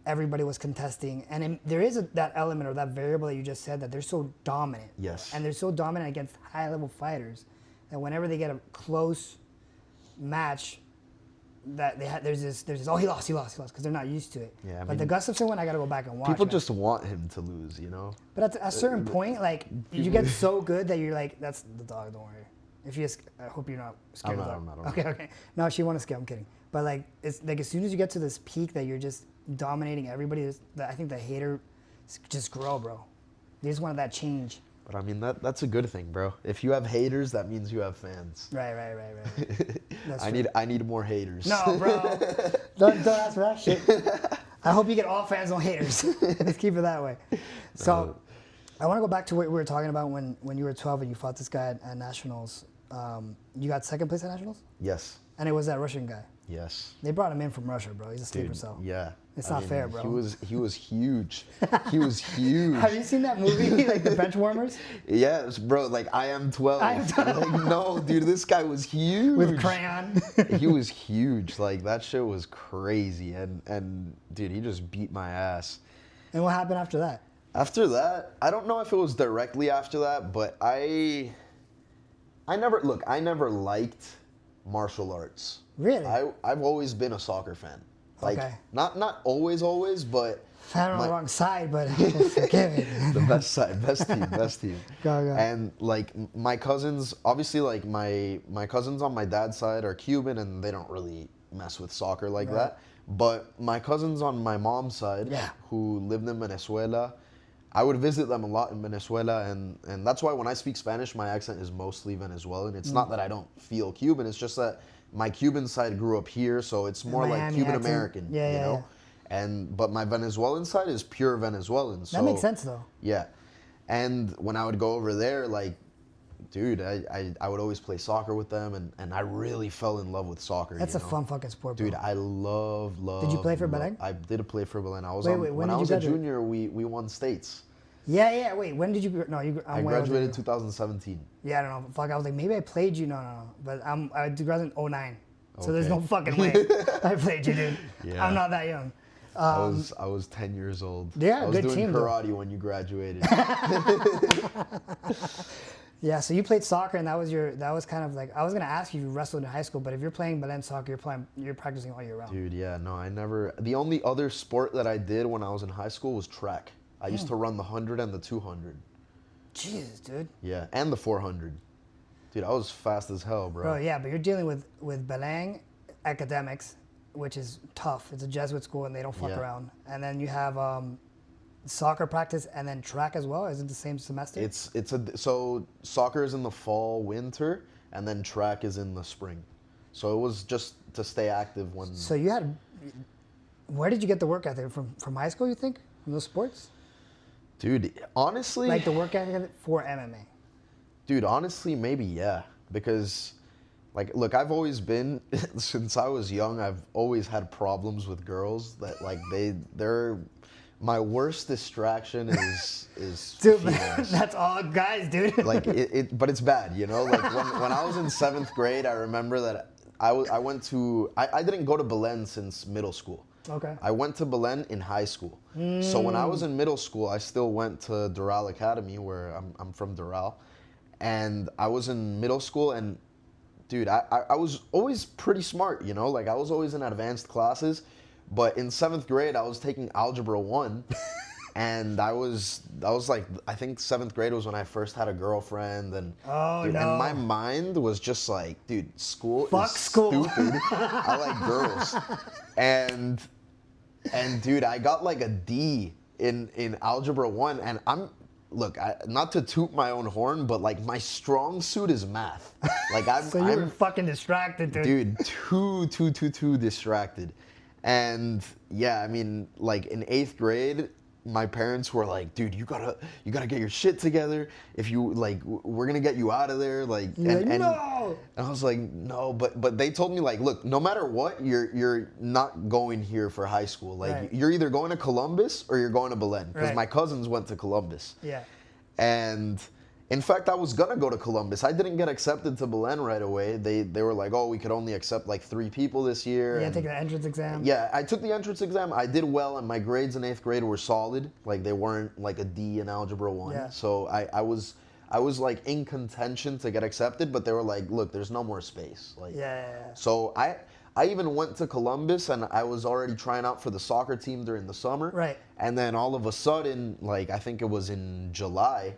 Speaker 1: everybody was contesting, and there is that element or that variable that you just said that they're so dominant.
Speaker 2: Yes.
Speaker 1: And they're so dominant against high-level fighters that whenever they get a close match, that there's this oh, he lost because they're not used to it.
Speaker 2: Yeah,
Speaker 1: but the Gustafsson one I gotta go back and watch.
Speaker 2: People just want him to lose, you know.
Speaker 1: But at a certain point, like you get so good that you're like, that's the dog. Don't worry. If you, I hope you're not scared of that.
Speaker 2: I'm not.
Speaker 1: Okay. No, she wants to scare. I'm kidding. But like, it's like as soon as you get to this peak that you're just dominating everybody, I think the hater just grow, bro. They just wanted that change.
Speaker 2: But I mean, that's a good thing, bro. If you have haters, that means you have fans.
Speaker 1: Right.
Speaker 2: I need more haters.
Speaker 1: No, bro. don't ask for that shit. I hope you get all fans, no haters. Let's keep it that way. So, I want to go back to what we were talking about when you were 12 and you fought this guy at Nationals. You got second place at Nationals?
Speaker 2: Yes.
Speaker 1: And it was that Russian guy.
Speaker 2: Yes.
Speaker 1: They brought him in from Russia, bro. He's a sleeper cell.
Speaker 2: Yeah.
Speaker 1: It's not fair, bro.
Speaker 2: He was huge. He was huge.
Speaker 1: Have you seen that movie, like the bench warmers?
Speaker 2: Yes, bro. Like I am 12.
Speaker 1: I am 12.
Speaker 2: Like, no, dude, this guy was huge.
Speaker 1: With crayon.
Speaker 2: He was huge. Like that shit was crazy. And dude, he just beat my ass.
Speaker 1: And what happened after that?
Speaker 2: After that, I don't know if it was directly after that, but I never liked martial arts.
Speaker 1: Really?
Speaker 2: I've always been a soccer fan. Like,
Speaker 1: okay.
Speaker 2: Not always, but...
Speaker 1: Fan on the wrong side, but forgive me.
Speaker 2: The best side, best team.
Speaker 1: Go.
Speaker 2: And, like, my cousins, obviously, like, my cousins on my dad's side are Cuban, and they don't really mess with soccer like that. But my cousins on my mom's side, who lived in Venezuela, I would visit them a lot in Venezuela, and that's why when I speak Spanish, my accent is mostly Venezuelan. It's not that I don't feel Cuban, it's just that my Cuban side grew up here, so it's more like Cuban American, you know? But my Venezuelan side is pure Venezuelan. So,
Speaker 1: that makes sense though.
Speaker 2: Yeah. And when I would go over there, like, dude, I would always play soccer with them, and I really fell in love with soccer.
Speaker 1: That's a fun fucking sport, bro.
Speaker 2: Dude, I love.
Speaker 1: Did you play for Belém?
Speaker 2: I did play for Belém.
Speaker 1: When
Speaker 2: I was
Speaker 1: you
Speaker 2: a junior, we won states.
Speaker 1: Yeah. Wait, when did you? No,
Speaker 2: I graduated 2017.
Speaker 1: Yeah, I don't know. Fuck, I was like, maybe I played you. No. But I graduated in 09. So there's no fucking way I played you, dude. Yeah. I'm not that young.
Speaker 2: I was 10 years old.
Speaker 1: Yeah,
Speaker 2: I was
Speaker 1: good
Speaker 2: doing
Speaker 1: team,
Speaker 2: karate
Speaker 1: though.
Speaker 2: when you graduated.
Speaker 1: Yeah, so you played soccer, and that was kind of like, I was gonna ask you if you wrestled in high school, but if you're playing Belém soccer, you're practicing all year round.
Speaker 2: Dude, yeah, no, I never. The only other sport that I did when I was in high school was track. I used to run the 100 and the 200.
Speaker 1: Jesus, dude.
Speaker 2: Yeah, and the 400. Dude, I was fast as hell, bro.
Speaker 1: Bro, yeah, but you're dealing with Belém academics, which is tough. It's a Jesuit school, and they don't fuck around. And then you have soccer practice and then track as well. Is it the same semester?
Speaker 2: So soccer is in the fall, winter, and then track is in the spring. So it was just to stay active when.
Speaker 1: So you had. Where did you get the work ethic from high school? You think from those sports?
Speaker 2: Dude, honestly.
Speaker 1: Like the work ethic for MMA.
Speaker 2: Dude, honestly, maybe yeah, because. Like, look, I've always been, since I was young, I've always had problems with girls that, like, they're, my worst distraction is
Speaker 1: dude,
Speaker 2: females.
Speaker 1: That's all guys, dude.
Speaker 2: Like, but it's bad, you know? Like, when I was in 7th grade, I remember that I didn't go to Belém since middle school.
Speaker 1: Okay.
Speaker 2: I went to Belém in high school. So when I was in middle school, I still went to Doral Academy, where I'm from Doral. And I was in middle school, and dude, I was always pretty smart, you know? Like, I was always in advanced classes. But in 7th grade, I was taking Algebra 1. And I was like, I think 7th grade was when I first had a girlfriend. And, and my mind was just like, dude, school is stupid. I like girls. And dude, I got like a D in Algebra 1. And look, not to toot my own horn, but like my strong suit is math. Like
Speaker 1: so you were fucking distracted, dude.
Speaker 2: Dude, too distracted. And yeah, I mean, like in 8th grade, my parents were like, dude, you gotta get your shit together. If you like, we're gonna get you out of there. Like, and I was like, no, but they told me like, look, no matter what, you're not going here for high school. Like, you're either going to Columbus or you're going to Belém, because my cousins went to Columbus.
Speaker 1: Yeah.
Speaker 2: And in fact, I was gonna go to Columbus. I didn't get accepted to Belém right away. They were like, oh, we could only accept like 3 people this year.
Speaker 1: Yeah, take the entrance exam.
Speaker 2: Yeah, I took the entrance exam. I did well, and my grades in 8th grade were solid. Like, they weren't like a D in Algebra 1. Yeah. So I was like in contention to get accepted, but they were like, look, there's no more space. Like, So I even went to Columbus, and I was already trying out for the soccer team during the summer.
Speaker 1: Right.
Speaker 2: And then all of a sudden, like, I think it was in July,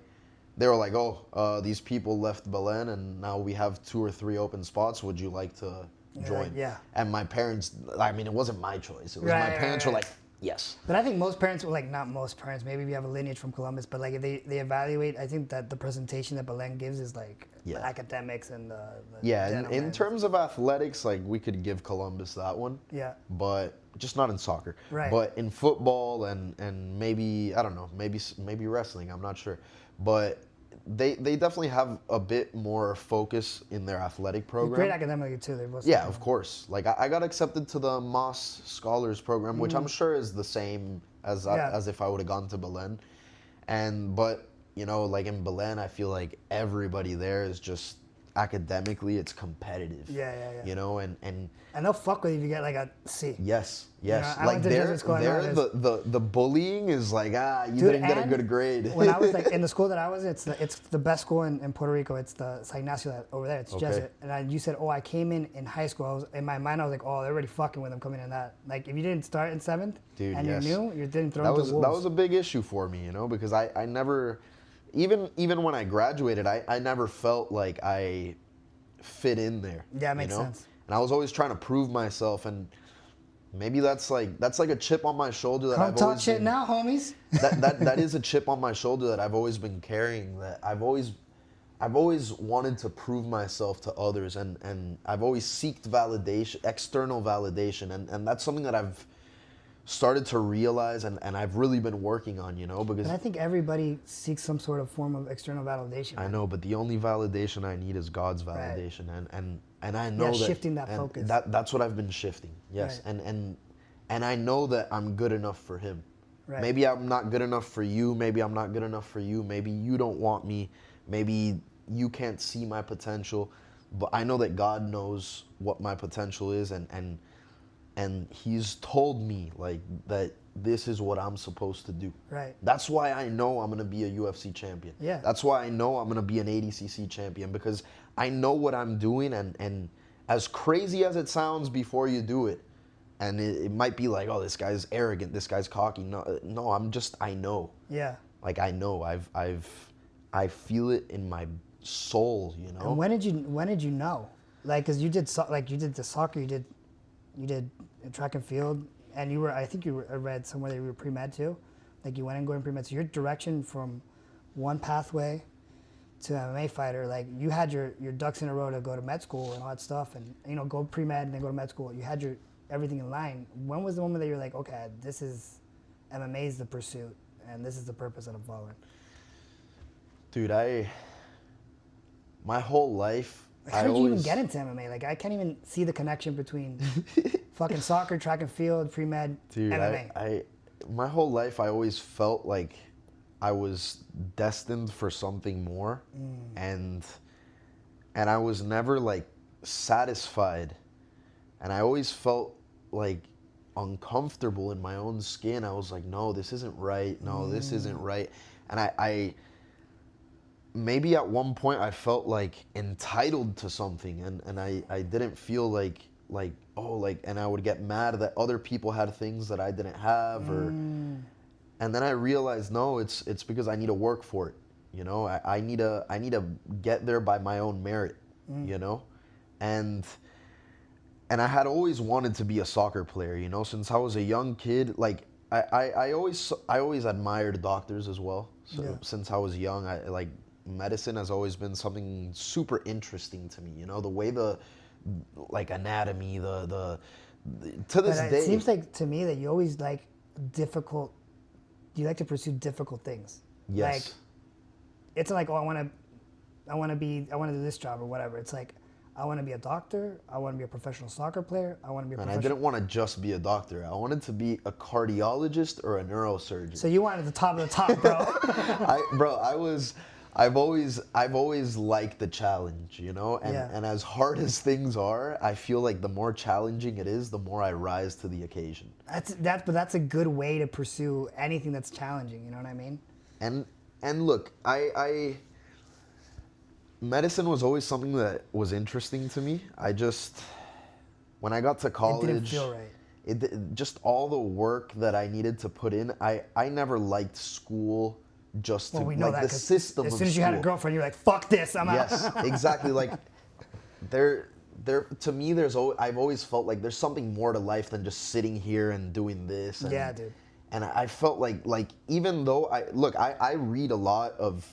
Speaker 2: they were like, oh, these people left Belém, and now we have 2 or 3 open spots. Would you like to join?
Speaker 1: Yeah.
Speaker 2: And my parents, I mean, it wasn't my choice. It was my parents were like, yes.
Speaker 1: But I think most parents, well, like not most parents, maybe if you have a lineage from Columbus, but like if they evaluate, I think that the presentation that Belém gives is like the academics and the
Speaker 2: in terms of athletics, like we could give Columbus that one.
Speaker 1: Yeah.
Speaker 2: But just not in soccer.
Speaker 1: Right.
Speaker 2: But in football and maybe, I don't know, maybe wrestling, I'm not sure. But they definitely have a bit more focus in their athletic program.
Speaker 1: Great academically too. They both.
Speaker 2: Yeah, of course. Like I got accepted to the Moss Scholars Program, which I'm sure is the same as as if I would have gone to Belen. But you know, like in Belen, I feel like everybody there is just academically, it's competitive.
Speaker 1: Yeah.
Speaker 2: You know, and
Speaker 1: they'll fuck with you if you get like a C.
Speaker 2: Yes.
Speaker 1: You know, I
Speaker 2: Like
Speaker 1: went to Jesuit school,
Speaker 2: the bullying is like, you
Speaker 1: Dude,
Speaker 2: didn't get a good grade.
Speaker 1: When I was like in the school that I was in, it's the best school in Puerto Rico. It's the San Ignacio over there. It's Jesuit. And you said, I came in high school. In my mind, I was like, they're already fucking with them coming in that. Like if you didn't start in 7th,
Speaker 2: dude,
Speaker 1: and
Speaker 2: yes.
Speaker 1: you're new, you're then thrown
Speaker 2: that
Speaker 1: to
Speaker 2: was
Speaker 1: wolves.
Speaker 2: that was a big issue for me, you know, because I never, even when I graduated, I never felt like I fit in there.
Speaker 1: Yeah, it makes sense.
Speaker 2: And I was always trying to prove myself, and maybe that's like a chip on my shoulder that
Speaker 1: Come talk shit now, homies.
Speaker 2: that is a chip on my shoulder that I've always been carrying. That I've always wanted to prove myself to others, and I've always seeked validation, external validation, and that's something that I've started to realize, and I've really been working on, you know, because
Speaker 1: But I think everybody seeks some sort of form of external validation.
Speaker 2: I know, but the only validation I need is God's validation, and I know that
Speaker 1: shifting that focus.
Speaker 2: That's what I've been shifting. Yes,
Speaker 1: Right.
Speaker 2: and I know that I'm good enough for Him.
Speaker 1: Right.
Speaker 2: Maybe I'm not good enough for you. Maybe I'm not good enough for you. Maybe you don't want me. Maybe you can't see my potential. But I know that God knows what my potential is, and He's told me like that this is what I'm supposed to do.
Speaker 1: Right.
Speaker 2: That's why I know I'm gonna be a UFC champion.
Speaker 1: Yeah.
Speaker 2: That's why I know I'm gonna be an ADCC champion, because I know what I'm doing, and as crazy as it sounds before you do it, and it might be like, this guy's arrogant, this guy's cocky. No, I know.
Speaker 1: Yeah.
Speaker 2: Like I know. I feel it in my soul, you know.
Speaker 1: And when did you know? Like, cause you did the soccer, you did track and field, and I read somewhere that you were pre-med too. Like you went and going pre-med. So your direction from one pathway to MMA fighter, like you had your ducks in a row to go to med school and all that stuff, and go pre-med and then go to med school. You had your everything in line. When was the moment that you're like, okay, this is MMA is the pursuit, and this is the purpose that I'm following?
Speaker 2: Dude, my whole life.
Speaker 1: How did you even get into MMA? Like, I can't even see the connection between fucking soccer, track and field, pre-med,
Speaker 2: Dude,
Speaker 1: MMA.
Speaker 2: My whole life, I always felt like I was destined for something more, and I was never like satisfied, and I always felt like uncomfortable in my own skin. I was like, no, this isn't right. No, this isn't right. And I maybe at one point I felt like entitled to something, and I didn't feel like and I would get mad that other people had things that I didn't have, and then I realized, no, it's because I need to work for it. You know, I need to get there by my own merit, you know? And I had always wanted to be a soccer player, you know, since I was a young kid. Like I always admired doctors as well. So since I was young, medicine has always been something super interesting to me, you know, the way the anatomy, to this day.
Speaker 1: It seems like to me that you always like you like to pursue difficult things.
Speaker 2: Yes.
Speaker 1: Like, it's like, I want to do this job or whatever. It's like, I want to be a doctor. I want to be a professional soccer player. I want to be
Speaker 2: And I didn't want to just be a doctor. I wanted to be a cardiologist or a neurosurgeon.
Speaker 1: So you wanted the top of the top, bro.
Speaker 2: I've always liked the challenge, you know? And as hard as things are, I feel like the more challenging it is, the more I rise to the occasion.
Speaker 1: But that's a good way to pursue anything that's challenging, you know what I mean?
Speaker 2: And look, medicine was always something that was interesting to me. When I got to college,
Speaker 1: it didn't feel right.
Speaker 2: Just all the work that I needed to put in, I never liked school.
Speaker 1: We know that
Speaker 2: the system.
Speaker 1: As soon as you had a girlfriend, you're like, "Fuck this, I'm out."
Speaker 2: Yes, exactly. Like, to me, I've always felt like there's something more to life than just sitting here and doing this. And,
Speaker 1: yeah, dude.
Speaker 2: And I felt like even though I read a lot of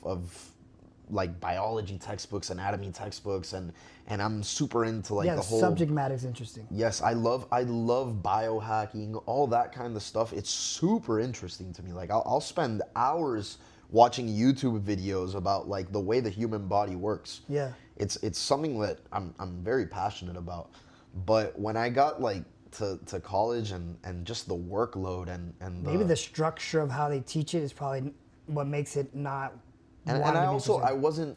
Speaker 2: like biology textbooks, anatomy textbooks, and I'm super into like the whole
Speaker 1: subject matter is interesting.
Speaker 2: Yes, I love biohacking, all that kind of stuff. It's super interesting to me. Like I'll spend hours watching YouTube videos about like the way the human body works.
Speaker 1: Yeah.
Speaker 2: It's something that I'm very passionate about. But when I got like to college and just the workload and
Speaker 1: Maybe the structure of how they teach it is probably what makes it not.
Speaker 2: and I also I wasn't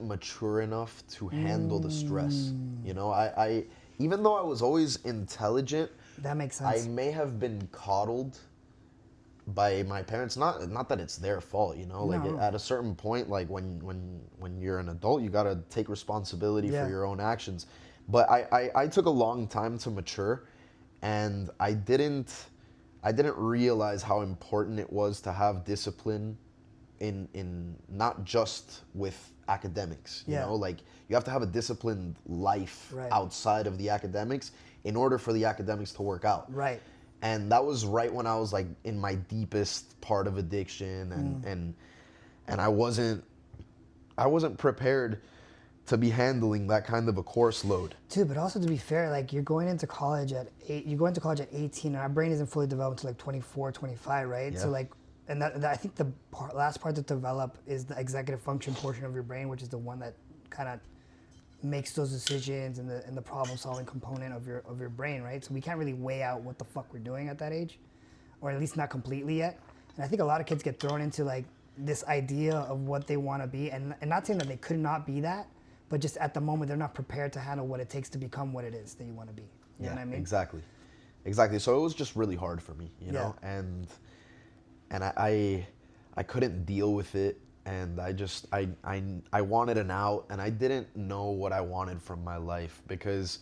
Speaker 2: mature enough to handle the stress. You know, I even though I was always intelligent,
Speaker 1: That makes
Speaker 2: I
Speaker 1: sense.
Speaker 2: may have been coddled by my parents. Not that it's their fault, you know. Like
Speaker 1: No.
Speaker 2: at a certain point, like when you're an adult, you gotta take responsibility
Speaker 1: Yeah.
Speaker 2: for your own actions. But I took a long time to mature, and I didn't realize how important it was to have discipline in not just with academics. You
Speaker 1: Yeah.
Speaker 2: know, like you have to have a disciplined life
Speaker 1: Right.
Speaker 2: outside of the academics in order for the academics to work out.
Speaker 1: Right.
Speaker 2: And that was right when I was like in my deepest part of addiction, and I wasn't prepared to be handling that kind of a course load.
Speaker 1: Too, but also to be fair, like you're going into college at 18, and our brain isn't fully developed until like 24, 25, right?
Speaker 2: Yeah.
Speaker 1: So like, and that I think the last part to develop is the executive function portion of your brain, which is the one that kind of makes those decisions and the problem solving component of your brain, right? So we can't really weigh out what the fuck we're doing at that age, or at least not completely yet. And I think a lot of kids get thrown into like this idea of what they want to be, and not saying that they could not be that, but just at the moment they're not prepared to handle what it takes to become what it is that you want to be. You know what I mean?
Speaker 2: Exactly. So it was just really hard for me, you know, and I couldn't deal with it, and I wanted an out, and I didn't know what I wanted from my life because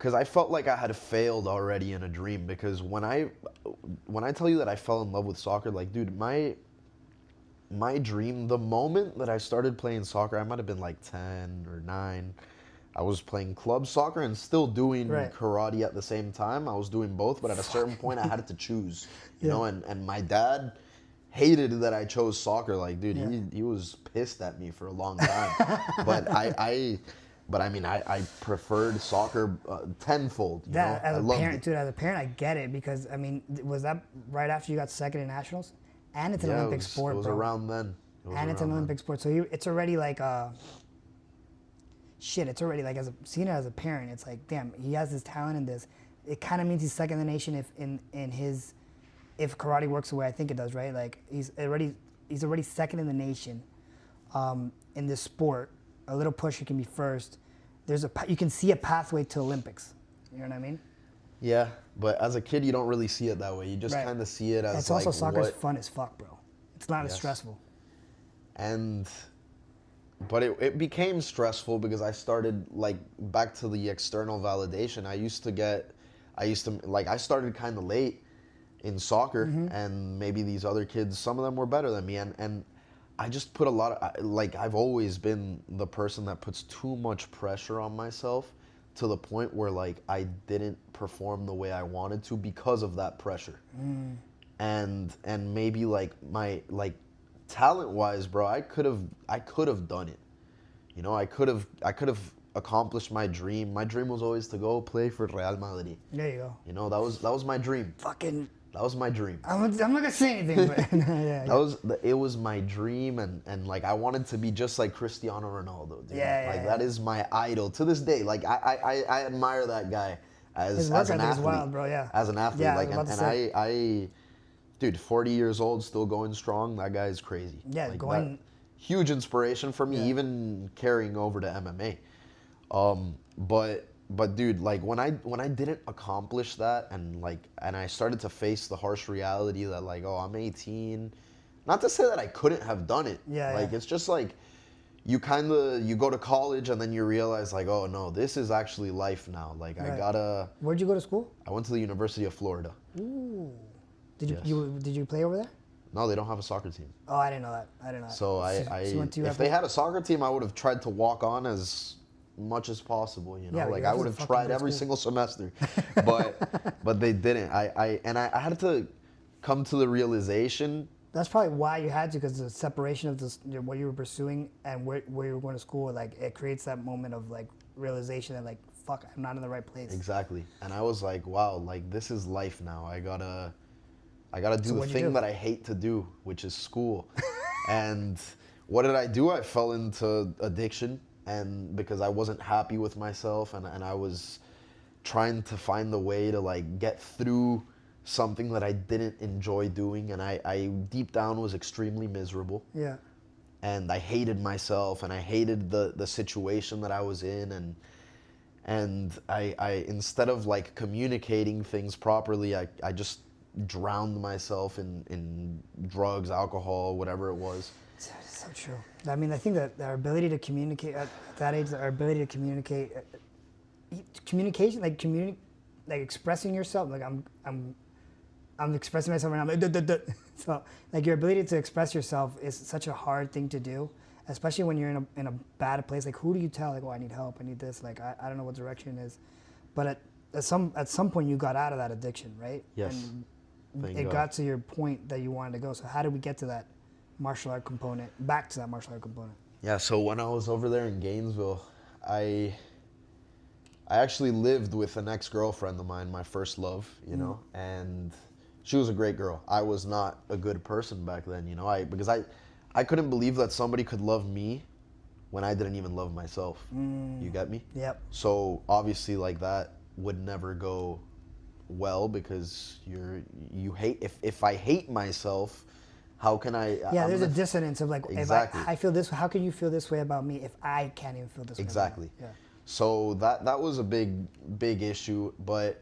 Speaker 2: I felt like I had failed already in a dream. Because when I tell you that I fell in love with soccer, like, dude, my dream, the moment that I started playing soccer, I might have been like 10 or 9. I was playing club soccer and still doing karate at the same time. I was doing both, but at a certain point I had to choose, you know, and my dad hated that I chose soccer. Like, dude, he was pissed at me for a long time. But I preferred soccer tenfold. You know?
Speaker 1: As
Speaker 2: I
Speaker 1: a
Speaker 2: loved
Speaker 1: parent,
Speaker 2: it.
Speaker 1: dude, as a parent, I get it because I mean, was that right after you got second in nationals? And it's an Olympic sport,
Speaker 2: It was
Speaker 1: bro.
Speaker 2: around then.
Speaker 1: And it's an Olympic sport, so it's already like shit. It's already like seeing it as a parent, it's like, damn, he has this talent in this. It kind of means he's second in the nation if karate works the way I think it does, right? Like he's already second in the nation in this sport. A little push, he can be first. You can see a pathway to Olympics. You know what I mean?
Speaker 2: Yeah, but as a kid, you don't really see it that way. You just kind of see it as
Speaker 1: it's
Speaker 2: like
Speaker 1: also soccer's fun as fuck, bro. It's not as stressful.
Speaker 2: But it became stressful because I started, like, back to the external validation. I started kind of late in soccer, and maybe these other kids, some of them were better than me, and I just put a lot of, like, I've always been the person that puts too much pressure on myself to the point where, like, I didn't perform the way I wanted to because of that pressure. And maybe, like, talent-wise, bro, I could have done it. You know, I could have accomplished my dream. My dream was always to go play for Real Madrid.
Speaker 1: There you go.
Speaker 2: You know, that was my dream. That was my dream.
Speaker 1: I'm not gonna say anything, but
Speaker 2: It was my dream, and like I wanted to be just like Cristiano Ronaldo, dude. That is my idol to this day. Like I admire that guy as an athlete.
Speaker 1: Is wild, bro. Yeah.
Speaker 2: As an athlete,
Speaker 1: Yeah,
Speaker 2: like,
Speaker 1: I was about to say.
Speaker 2: I dude, 40 years old, still going strong. That guy is crazy.
Speaker 1: Yeah,
Speaker 2: like, huge inspiration for me, even carrying over to MMA. But dude, like when I didn't accomplish that, and I started to face the harsh reality that, like, oh, I'm 18. Not to say that I couldn't have done it. It's just like you go to college and then you realize, like, oh no, this is actually life now. Like I gotta.
Speaker 1: Where'd you go to school?
Speaker 2: I went to the University of Florida.
Speaker 1: Ooh. Did you play over there?
Speaker 2: No, they don't have a soccer team.
Speaker 1: Oh, I didn't know that.
Speaker 2: So if they had a soccer team, I would have tried to walk on as much as possible, you know.
Speaker 1: Yeah,
Speaker 2: like I would have tried every single semester, but they didn't. I had to come to the realization.
Speaker 1: That's probably why you had to, because the separation of what you were pursuing and where you were going to school, like it creates that moment of like realization that, like, fuck, I'm not in the right place.
Speaker 2: Exactly. And I was like, wow, like this is life now. I gotta I got to do
Speaker 1: So
Speaker 2: the
Speaker 1: what'd you
Speaker 2: thing
Speaker 1: do?
Speaker 2: that I hate to do, which is school. And what did I do? I fell into addiction, and because I wasn't happy with myself, and I was trying to find a way to like get through something that I didn't enjoy doing, and I deep down was extremely miserable.
Speaker 1: Yeah.
Speaker 2: And I hated myself, and I hated the situation that I was in, and I instead of like communicating things properly, I just drowned myself in drugs, alcohol, whatever it was.
Speaker 1: So true. I mean, I think that our ability to communicate at that age, our ability to communicate, communication, like expressing yourself. Like I'm expressing myself, and I'm like, duh, duh, duh. So like your ability to express yourself is such a hard thing to do, especially when you're in a bad place. Like, who do you tell? Like, oh, I need help. I need this. Like, I don't know what direction it is. But at some point, you got out of that addiction, right?
Speaker 2: Yes.
Speaker 1: And
Speaker 2: Thank
Speaker 1: it
Speaker 2: God.
Speaker 1: got to your point that you wanted to go. So how did we get to that martial art component? Back to that martial art component.
Speaker 2: Yeah. So when I was over there in Gainesville, I actually lived with an ex-girlfriend of mine, my first love, you know, and she was a great girl. I was not a good person back then, you know, because I couldn't believe that somebody could love me when I didn't even love myself. You get me?
Speaker 1: Yep.
Speaker 2: So obviously, like, that would never go well, because you hate, if I hate myself, how can I?
Speaker 1: Yeah, there's a dissonance of like,
Speaker 2: Exactly.
Speaker 1: if I feel this, how can you feel this way about me if I can't even feel this way?
Speaker 2: Exactly.
Speaker 1: About me? Yeah.
Speaker 2: So that was a big issue, but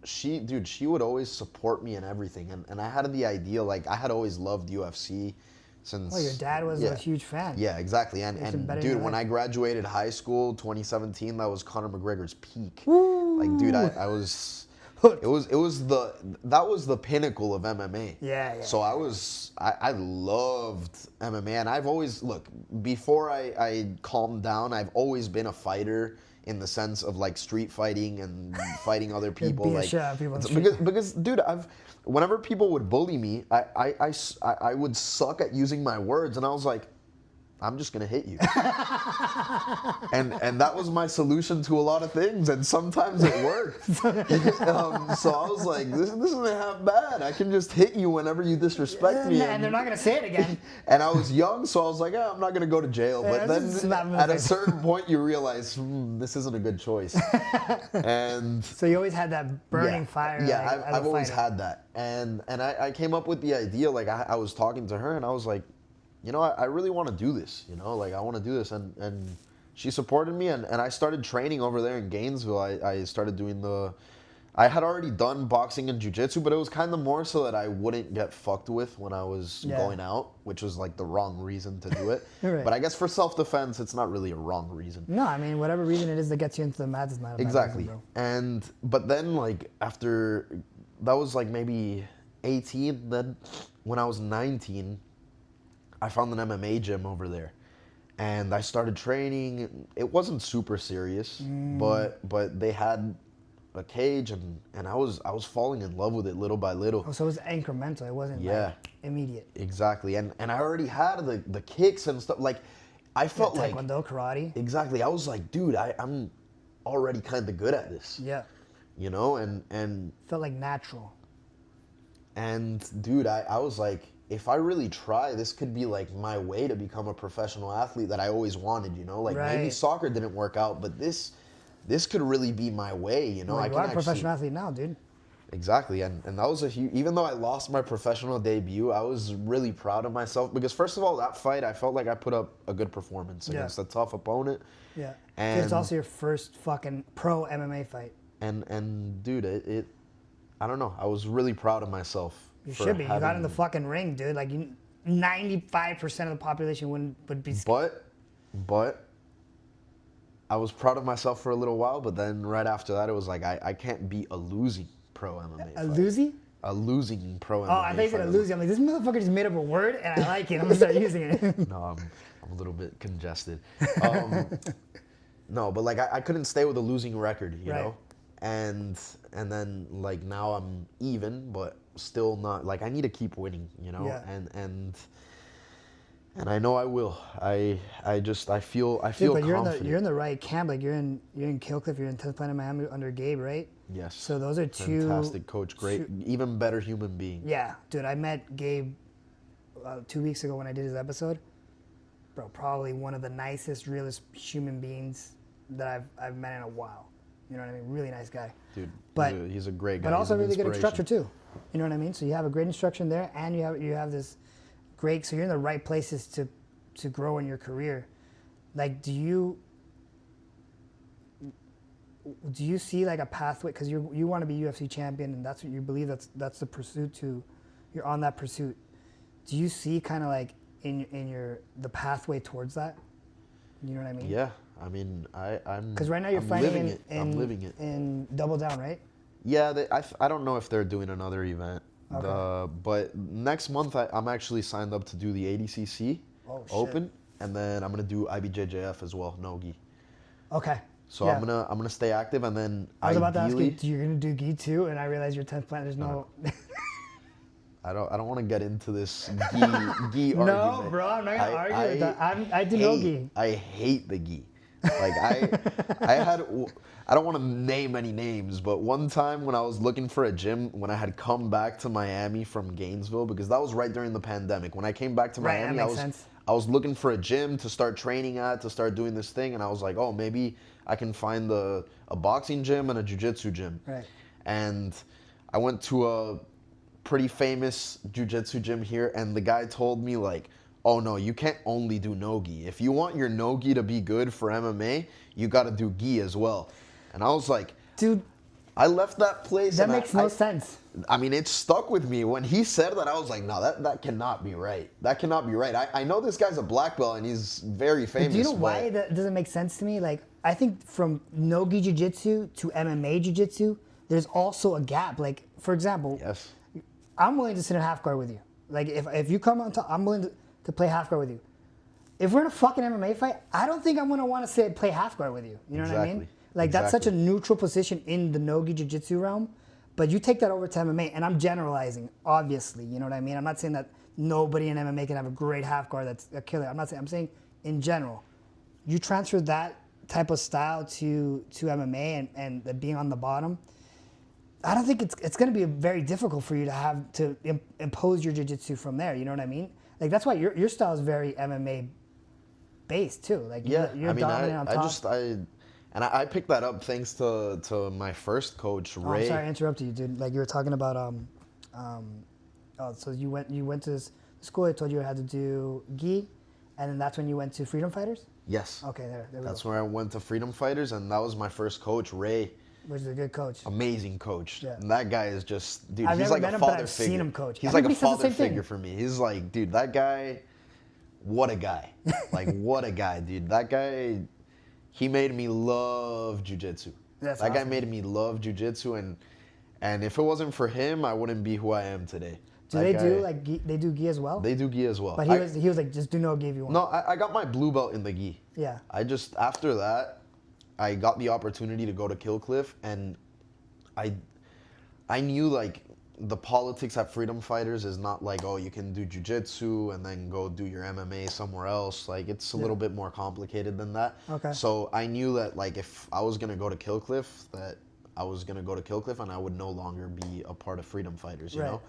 Speaker 2: she would always support me in everything, and I had the idea, like, I had always loved UFC since.
Speaker 1: Well, your dad was
Speaker 2: yeah.
Speaker 1: a huge fan.
Speaker 2: Yeah, exactly, and
Speaker 1: embedded in
Speaker 2: dude,
Speaker 1: your
Speaker 2: when
Speaker 1: life.
Speaker 2: I graduated high school, 2017, that was Conor McGregor's peak.
Speaker 1: Woo!
Speaker 2: Like, dude, I was.
Speaker 1: Hooked.
Speaker 2: That was the pinnacle of MMA.
Speaker 1: Yeah.
Speaker 2: So I loved MMA, and I've always, look, before I calmed down, I've always been a fighter in the sense of like street fighting and fighting other people.
Speaker 1: beat the
Speaker 2: Like,
Speaker 1: shit out of people on the street.
Speaker 2: because dude, whenever people would bully me, I would suck at using my words, and I was like, I'm just gonna hit you. and that was my solution to a lot of things, and sometimes it worked. So I was like, this isn't half bad. I can just hit you whenever you disrespect me.
Speaker 1: And they're not gonna say it again.
Speaker 2: And I was young, so I was like, I'm not gonna go to jail. But
Speaker 1: Yeah, this is not
Speaker 2: then at a
Speaker 1: moving.
Speaker 2: certain point, you realize this isn't a good choice. And
Speaker 1: So you always had that burning fire.
Speaker 2: yeah,
Speaker 1: like, as a
Speaker 2: I've always
Speaker 1: fighter.
Speaker 2: had that. And I came up with the idea, like, I was talking to her, and I was like, you know, I really want to do this, you know, like, I want to do this. And she supported me, and I started training over there in Gainesville. I started doing I had already done boxing and jiu-jitsu, but it was kind of more so that I wouldn't get fucked with when I was going out, which was like the wrong reason to do it.
Speaker 1: Right.
Speaker 2: But I guess for self-defense, it's not really a wrong reason.
Speaker 1: No, I mean, whatever reason it is that gets you into the mats is not a bad
Speaker 2: Exactly.
Speaker 1: reason, bro.
Speaker 2: But then, like, after, that was like maybe 18, then when I was 19, I found an MMA gym over there, and I started training. It wasn't super serious, but they had a cage, and I was falling in love with it little by little.
Speaker 1: Oh, so it was incremental. It wasn't like immediate.
Speaker 2: Exactly. And I already had the kicks and stuff. Like, I felt like,
Speaker 1: Taekwondo, karate.
Speaker 2: exactly. I was like, dude, I'm already kind of good at this.
Speaker 1: Yeah.
Speaker 2: You know, and
Speaker 1: Felt like natural.
Speaker 2: dude, I was like, if I really try, this could be like my way to become a professional athlete that I always wanted, you know? Like, maybe
Speaker 1: Right.
Speaker 2: soccer didn't work out, but this could really be my way, you know?
Speaker 1: Well,
Speaker 2: I
Speaker 1: you
Speaker 2: can
Speaker 1: are a professional athlete now, dude.
Speaker 2: Exactly, and that was a huge, even though I lost my professional debut, I was really proud of myself, because first of all, that fight, I felt like I put up a good performance against a tough opponent.
Speaker 1: Yeah.
Speaker 2: And
Speaker 1: It's also your first fucking pro MMA fight.
Speaker 2: and dude, it I don't know, I was really proud of myself.
Speaker 1: You
Speaker 2: for
Speaker 1: should be. You got
Speaker 2: having-
Speaker 1: in the fucking ring, dude. Like, 95% of the population would be.
Speaker 2: But I was proud of myself for a little while, but then right after that, it was like, I can't be a losing pro MMA
Speaker 1: A
Speaker 2: fighter.
Speaker 1: losing?
Speaker 2: A losing pro MMA
Speaker 1: Oh, I thought you said a
Speaker 2: fighter.
Speaker 1: losing. I'm like, this motherfucker just made up a word, and I like it. I'm gonna start using it.
Speaker 2: No, I'm a little bit congested. No, but like, I couldn't stay with a losing record, you
Speaker 1: Right.
Speaker 2: know? And then, like, now I'm even, but still not, like, I need to keep winning, you know?
Speaker 1: Yeah.
Speaker 2: And I know I will. I feel
Speaker 1: Dude, but
Speaker 2: confident.
Speaker 1: you're in the right camp. Like, you're in Killcliff. You're in 10th Planet Miami under Gabe, right?
Speaker 2: Yes.
Speaker 1: So those are two
Speaker 2: fantastic coach, great, even better human being.
Speaker 1: Yeah, dude, I met Gabe 2 weeks ago when I did his episode. Bro, probably one of the nicest, realest human beings that I've met in a while. You know what I mean? Really nice guy.
Speaker 2: Dude,
Speaker 1: but
Speaker 2: he's a great guy.
Speaker 1: But also
Speaker 2: He's an
Speaker 1: really good instructor
Speaker 2: inspiration.
Speaker 1: too. You know what I mean? So you have a great instruction there, and you have this great. So you're in the right places to grow in your career. Like, do you see like a pathway? Because you want to be UFC champion, and that's what you believe. That's the pursuit to. You're on that pursuit. Do you see kind of like in the pathway towards that? You know what I mean?
Speaker 2: Yeah, I mean, I'm.
Speaker 1: Because right now you're
Speaker 2: I'm
Speaker 1: fighting
Speaker 2: living it. I'm living it.
Speaker 1: in Double Down, right?
Speaker 2: Yeah, I don't know if they're doing another event.
Speaker 1: Okay.
Speaker 2: But next month I'm actually signed up to do the ADCC Open, and then I'm gonna do IBJJF as well, no-gi.
Speaker 1: Okay.
Speaker 2: So
Speaker 1: yeah.
Speaker 2: I'm gonna stay active, and then
Speaker 1: I was about to ask
Speaker 2: ideally,
Speaker 1: you, you're gonna do gi too, and I realized your 10th plan. There's no.
Speaker 2: I don't want to get into this gi argument.
Speaker 1: No, bro, I'm not gonna argue with that. I do no gi.
Speaker 2: I hate the gi. Like I don't want to name any names, but one time when I was looking for a gym, when I had come back to Miami from Gainesville, because that was right during the pandemic. When I came back to Miami, I was looking for a gym to start training at, to start doing this thing, and I was like, oh, maybe I can find a boxing gym and a jiu-jitsu gym.
Speaker 1: Right.
Speaker 2: And I went to a pretty famous jiu-jitsu gym here, and the guy told me like, oh no, you can't only do no-gi. If you want your no-gi to be good for MMA, you got to do gi as well. And I was like,
Speaker 1: dude,
Speaker 2: I left that place.
Speaker 1: That makes no sense.
Speaker 2: I mean, it stuck with me. When he said that, I was like, no, that cannot be right. That cannot be right. I know this guy's a black belt and he's very famous.
Speaker 1: But do you know why that doesn't make sense to me? Like, I think from no-gi jiu-jitsu to MMA jiu-jitsu, there's also a gap. Like, for example,
Speaker 2: yes,
Speaker 1: I'm willing to sit in half guard with you. Like, if you come on top, I'm willing to play half guard with you. If we're in a fucking MMA fight, I don't think I'm gonna want to play half guard with you. You know what I mean? Like, that's such a neutral position in the no-gi jiu-jitsu realm. But you take that over to MMA, and I'm generalizing, obviously. You know what I mean? I'm not saying that nobody in MMA can have a great half guard that's a killer. I'm saying in general. You transfer that type of style to MMA and being on the bottom, I don't think it's going to be very difficult for you to have to impose your jiu-jitsu from there. You know what I mean? Like, that's why your style is very MMA based too. Like,
Speaker 2: yeah,
Speaker 1: you're dominant on top.
Speaker 2: I picked that up thanks to my first coach, Ray.
Speaker 1: I'm sorry I interrupted you, dude. Like, you were talking about so you went to this school. They told you had to do gi, and then that's when you went to Freedom Fighters.
Speaker 2: Yes.
Speaker 1: Okay, there we go.
Speaker 2: That's where I went to Freedom Fighters, and that was my first coach, Ray.
Speaker 1: Which is a good coach.
Speaker 2: Amazing coach.
Speaker 1: Yeah.
Speaker 2: And that guy is just, dude,
Speaker 1: I've
Speaker 2: he's
Speaker 1: never
Speaker 2: like
Speaker 1: met
Speaker 2: a
Speaker 1: him, but
Speaker 2: father
Speaker 1: I've
Speaker 2: figure.
Speaker 1: seen him coach.
Speaker 2: He's like a
Speaker 1: Everybody says the
Speaker 2: father
Speaker 1: same thing.
Speaker 2: figure for me. He's like, dude, that guy, what a guy. Like, what a guy, dude. That guy, he made me love jiu-jitsu.
Speaker 1: That's
Speaker 2: that guy
Speaker 1: awesome.
Speaker 2: made me love jiu-jitsu, and if it wasn't for him, I wouldn't be who I am today.
Speaker 1: Do they do like gi, they do gi as well?
Speaker 2: They do gi as well.
Speaker 1: But he was like, just do no gi if you want.
Speaker 2: No, I got my blue belt in the gi.
Speaker 1: Yeah.
Speaker 2: After that, I got the opportunity to go to Kill Cliff, and I knew like the politics at Freedom Fighters is not like, oh, you can do jiu-jitsu and then go do your MMA somewhere else. Like, it's a little bit more complicated than that.
Speaker 1: Okay.
Speaker 2: So I knew that like if I was gonna go to Kill Cliff, that I was gonna go to Kill Cliff and I would no longer be a part of Freedom Fighters, you know?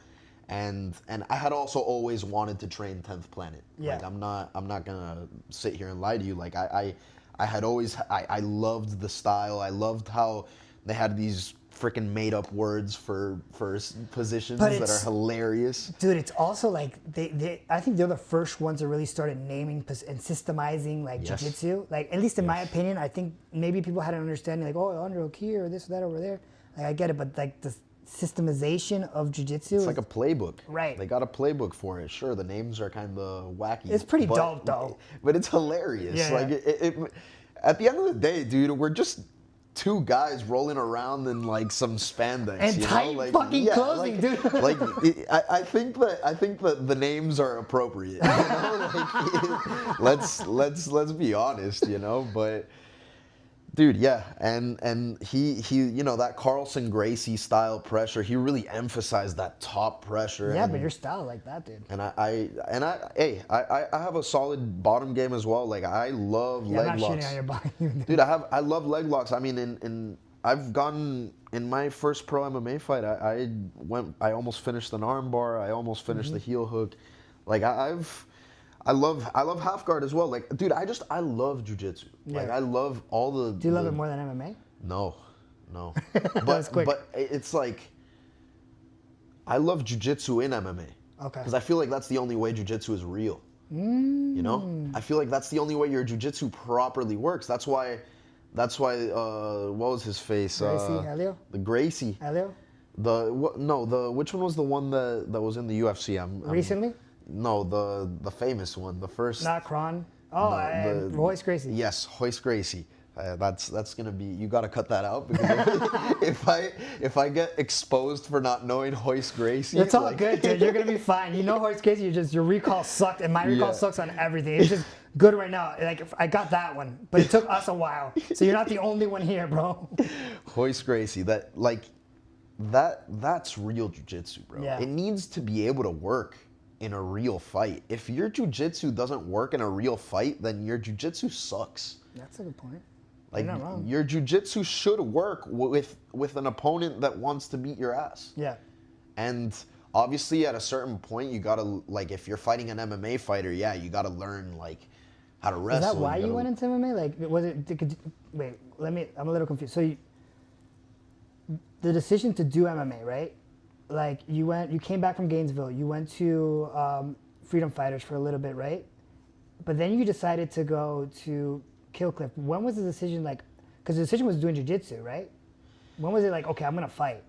Speaker 2: And I had also always wanted to train 10th Planet.
Speaker 1: Yeah.
Speaker 2: Like, I'm not gonna sit here and lie to you. Like, I had always, I loved the style. I loved how they had these freaking made up words for positions that are hilarious.
Speaker 1: Dude, it's also like I think they're the first ones that really started naming and systemizing like jiu-jitsu. Like, at least in my opinion, I think maybe people had an understanding like, oh, underhook here or this or that over there. Like, I get it, but like the systemization of jiu-jitsu.
Speaker 2: It's like a playbook.
Speaker 1: Right.
Speaker 2: They got a playbook for it. Sure, the names are kind of wacky.
Speaker 1: It's pretty dope though.
Speaker 2: But it's hilarious.
Speaker 1: Yeah,
Speaker 2: like it, at the end of the day, dude, we're just two guys rolling around in like some spandex
Speaker 1: and
Speaker 2: you
Speaker 1: tight
Speaker 2: know? Like,
Speaker 1: fucking clothing, dude.
Speaker 2: Like, I think that the names are appropriate. You know? Like, let's be honest, you know. But dude, yeah, and he you know, that Carlson Gracie style pressure, he really emphasized that top pressure.
Speaker 1: Yeah, but your style like that, dude.
Speaker 2: And I have a solid bottom game as well. Like, I love leg
Speaker 1: I'm not
Speaker 2: locks.
Speaker 1: shitting on your body.
Speaker 2: Dude, I love leg locks. I mean, I've gone in my first pro MMA fight. I almost finished an armbar. I almost finished the heel hook. Like I love half guard as well. Like, dude, I love jiu-jitsu. Like,
Speaker 1: Yeah.
Speaker 2: I love all the.
Speaker 1: Do you love it more than MMA?
Speaker 2: No, no.
Speaker 1: was quick.
Speaker 2: But it's like, I love jiu-jitsu in MMA.
Speaker 1: Okay.
Speaker 2: Because I feel like that's the only way jiu-jitsu is real. You know, I feel like that's the only way your jiu-jitsu properly works. That's why, what was his face?
Speaker 1: Gracie, Helio?
Speaker 2: The Gracie.
Speaker 1: Helio?
Speaker 2: Which one was the one that was in the UFC?
Speaker 1: Recently?
Speaker 2: No, the famous one, the first.
Speaker 1: Not Kron. Oh, Royce Gracie.
Speaker 2: Yes, Royce Gracie. That's gonna be. You gotta cut that out because if I get exposed for not knowing Royce Gracie,
Speaker 1: It's all good, dude. You're gonna be fine. You know Royce Gracie. Your recall sucked, and my recall sucks on everything. It's just good right now. Like I got that one, but it took us a while. So you're not the only one here, bro.
Speaker 2: Royce Gracie. That's real jiu-jitsu, bro.
Speaker 1: Yeah.
Speaker 2: It needs to be able to work in a real fight. If your jiu-jitsu doesn't work in a real fight, then your jiu-jitsu sucks.
Speaker 1: That's a good point.
Speaker 2: Like,
Speaker 1: you're not wrong.
Speaker 2: your jiu-jitsu should work with an opponent that wants to beat your ass.
Speaker 1: Yeah.
Speaker 2: And obviously, at a certain point, you gotta, like, if you're fighting an MMA fighter, yeah, you gotta learn, like, how to wrestle.
Speaker 1: Is that why you went into MMA? Like, was it? Wait, I'm a little confused. So, the decision to do MMA, right? Like, you came back from Gainesville. You went to Freedom Fighters for a little bit, right? But then you decided to go to Killcliff. When was the decision like? Because the decision was doing jiu-jitsu, right? When was it like? Okay, I'm gonna fight.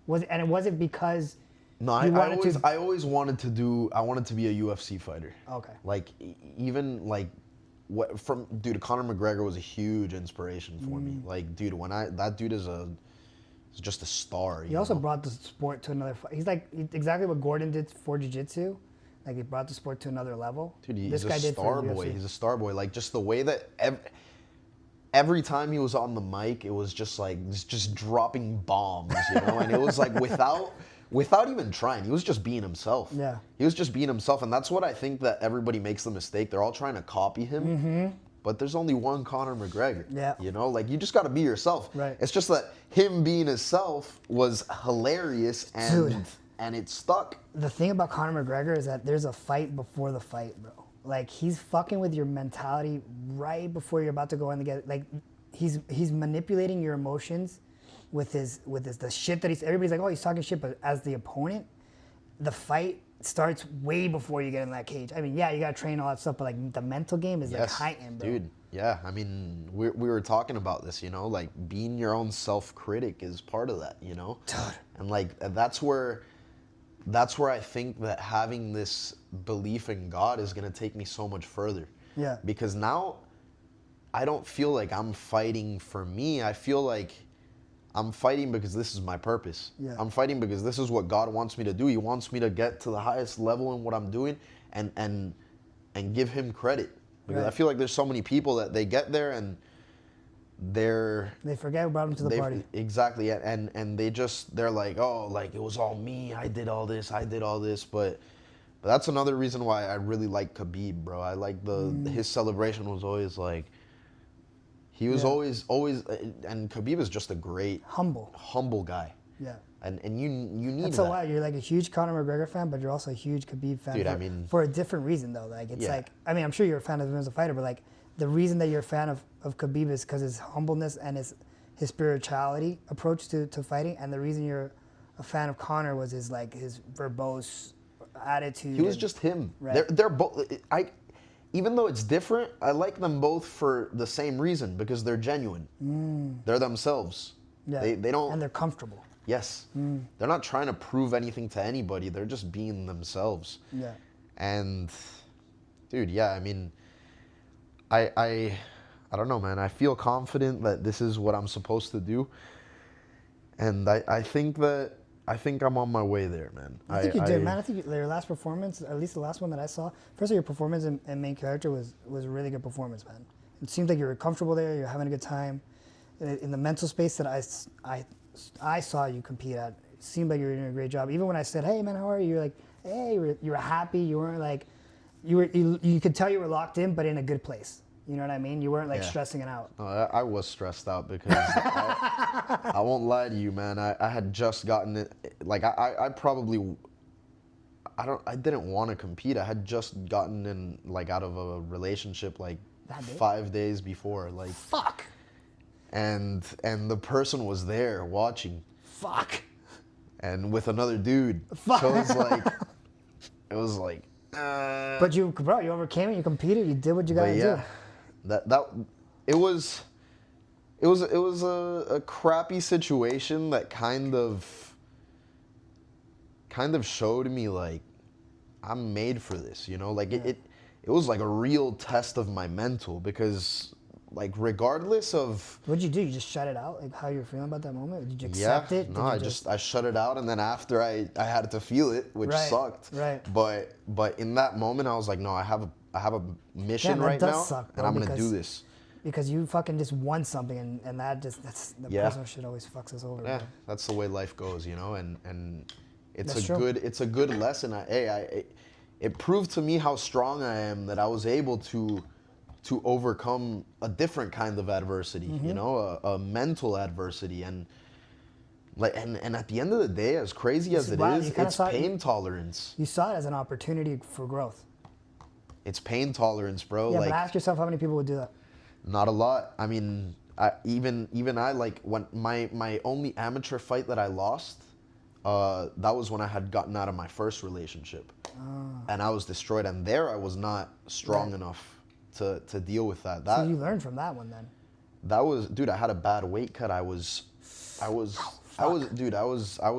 Speaker 1: Was it because?
Speaker 2: No, I always wanted to do. I wanted to be a UFC fighter.
Speaker 1: Okay.
Speaker 2: Like even like, dude, Conor McGregor was a huge inspiration for me. Like, dude, that dude is just a star.
Speaker 1: He also brought the sport to another. He's like exactly what Gordon did for jiu-jitsu. Like, he brought the sport to another level.
Speaker 2: Dude, he's a star boy. He's a star boy. Like, just the way that every time he was on the mic, it was just like just dropping bombs, you know. And it was like without even trying, he was just being himself.
Speaker 1: Yeah.
Speaker 2: He was just being himself, and that's what I think that everybody makes the mistake. They're all trying to copy him. But there's only one Conor McGregor.
Speaker 1: Yeah.
Speaker 2: You know, like, you just got to be yourself.
Speaker 1: Right.
Speaker 2: It's just that him being himself was hilarious, and it stuck.
Speaker 1: The thing about Conor McGregor is that there's a fight before the fight, bro. Like, he's fucking with your mentality right before you're about to go in to get. Like, he's manipulating your emotions with the shit that everybody's like, oh, he's talking shit, but as the opponent, the fight starts way before you get in that cage. I mean, yeah, you gotta train all that stuff, but like the mental game is like heightened, bro.
Speaker 2: Dude. Yeah, I mean, we were talking about this, you know, like, being your own self-critic is part of that, you know.
Speaker 1: Dude.
Speaker 2: And like that's where I think that having this belief in God is gonna take me so much further.
Speaker 1: Yeah.
Speaker 2: Because now I don't feel like I'm fighting for me. I feel like I'm fighting because this is my purpose.
Speaker 1: Yeah.
Speaker 2: I'm fighting because this is what God wants me to do. He wants me to get to the highest level in what I'm doing and give him credit. Because I feel like there's so many people that they get there and they
Speaker 1: forget who brought them to the party.
Speaker 2: Exactly. And they're like, oh, like, it was all me. I did all this. But that's another reason why I really like Khabib, bro. I like his celebration was always like, he was always, and Khabib is just a great humble guy.
Speaker 1: Yeah.
Speaker 2: And you need
Speaker 1: That's
Speaker 2: that.
Speaker 1: a lot. You're like a huge Conor McGregor fan, but you're also a huge Khabib fan.
Speaker 2: Dude,
Speaker 1: for a different reason though. Like, it's like, I mean, I'm sure you're a fan of him as a fighter, but like, the reason that you're a fan of Khabib is because his humbleness and his spirituality approach to fighting, and the reason you're a fan of Conor was his verbose attitude.
Speaker 2: He was just him.
Speaker 1: Right.
Speaker 2: They're both. Even though it's different, I like them both for the same reason, because they're genuine. They're themselves.
Speaker 1: Yeah.
Speaker 2: They don't.
Speaker 1: And they're comfortable.
Speaker 2: Yes. They're not trying to prove anything to anybody. They're just being themselves.
Speaker 1: Yeah.
Speaker 2: And, dude, yeah, I mean, I don't know, man. I feel confident that this is what I'm supposed to do. And I think I'm on my way there, man.
Speaker 1: I think you did, man. I think your last performance, at least the last one that I saw, first of all, your performance in main character was a really good performance, man. It seemed like you were comfortable there. You're having a good time. In the mental space that I saw you compete at, it seemed like you were doing a great job. Even when I said, "Hey, man, how are you?" You're like, "Hey," you were happy. You weren't like, you could tell you were locked in, but in a good place. You know what I mean? You weren't like
Speaker 2: Yeah.
Speaker 1: stressing it out.
Speaker 2: No, I was stressed out because I won't lie to you, man. I had just gotten it. Like I probably I didn't want to compete. I had just gotten in like out of a relationship like
Speaker 1: That day?
Speaker 2: 5 days before, like,
Speaker 1: Fuck.
Speaker 2: and the person was there watching
Speaker 1: Fuck.
Speaker 2: and with another dude.
Speaker 1: Fuck.
Speaker 2: So it was like.
Speaker 1: But you overcame it. You competed. You did what you gotta
Speaker 2: But yeah,
Speaker 1: do.
Speaker 2: that it was a crappy situation that kind of showed me like I'm made for this, you know? Like it was like a real test of my mental because like regardless of
Speaker 1: What'd you do? You just shut it out? Like how you were feeling about that moment? Did you accept it?
Speaker 2: no, I shut it out, and then after I had to feel it, which
Speaker 1: Right,
Speaker 2: sucked.
Speaker 1: right.
Speaker 2: But in that moment I was like, no, I have a mission
Speaker 1: that
Speaker 2: right
Speaker 1: does
Speaker 2: now,
Speaker 1: suck,
Speaker 2: and
Speaker 1: bro,
Speaker 2: I'm gonna
Speaker 1: because-
Speaker 2: do this.
Speaker 1: Because you fucking just won something, and that's the
Speaker 2: Yeah.
Speaker 1: personal shit always fucks us over.
Speaker 2: Yeah,
Speaker 1: bro.
Speaker 2: that's the way life goes, you know, and it's
Speaker 1: That's
Speaker 2: a
Speaker 1: true.
Speaker 2: good lesson. It proved to me how strong I am that I was able to overcome a different kind of adversity,
Speaker 1: Mm-hmm.
Speaker 2: you know, a mental adversity, and like and at the end of the day, as crazy as it
Speaker 1: Wow,
Speaker 2: is,
Speaker 1: you kinda
Speaker 2: it's
Speaker 1: saw it-
Speaker 2: pain tolerance.
Speaker 1: You saw it as an opportunity for growth.
Speaker 2: It's pain tolerance, bro.
Speaker 1: Yeah,
Speaker 2: like
Speaker 1: but ask yourself how many people would do that.
Speaker 2: not a lot. I mean, even I like when my only amateur fight that I lost, that was when I had gotten out of my first relationship, and I was destroyed. And there, I was not strong
Speaker 1: Right.
Speaker 2: enough to deal with that.
Speaker 1: So you learned from that one then.
Speaker 2: That was, dude. I had a bad weight cut. I was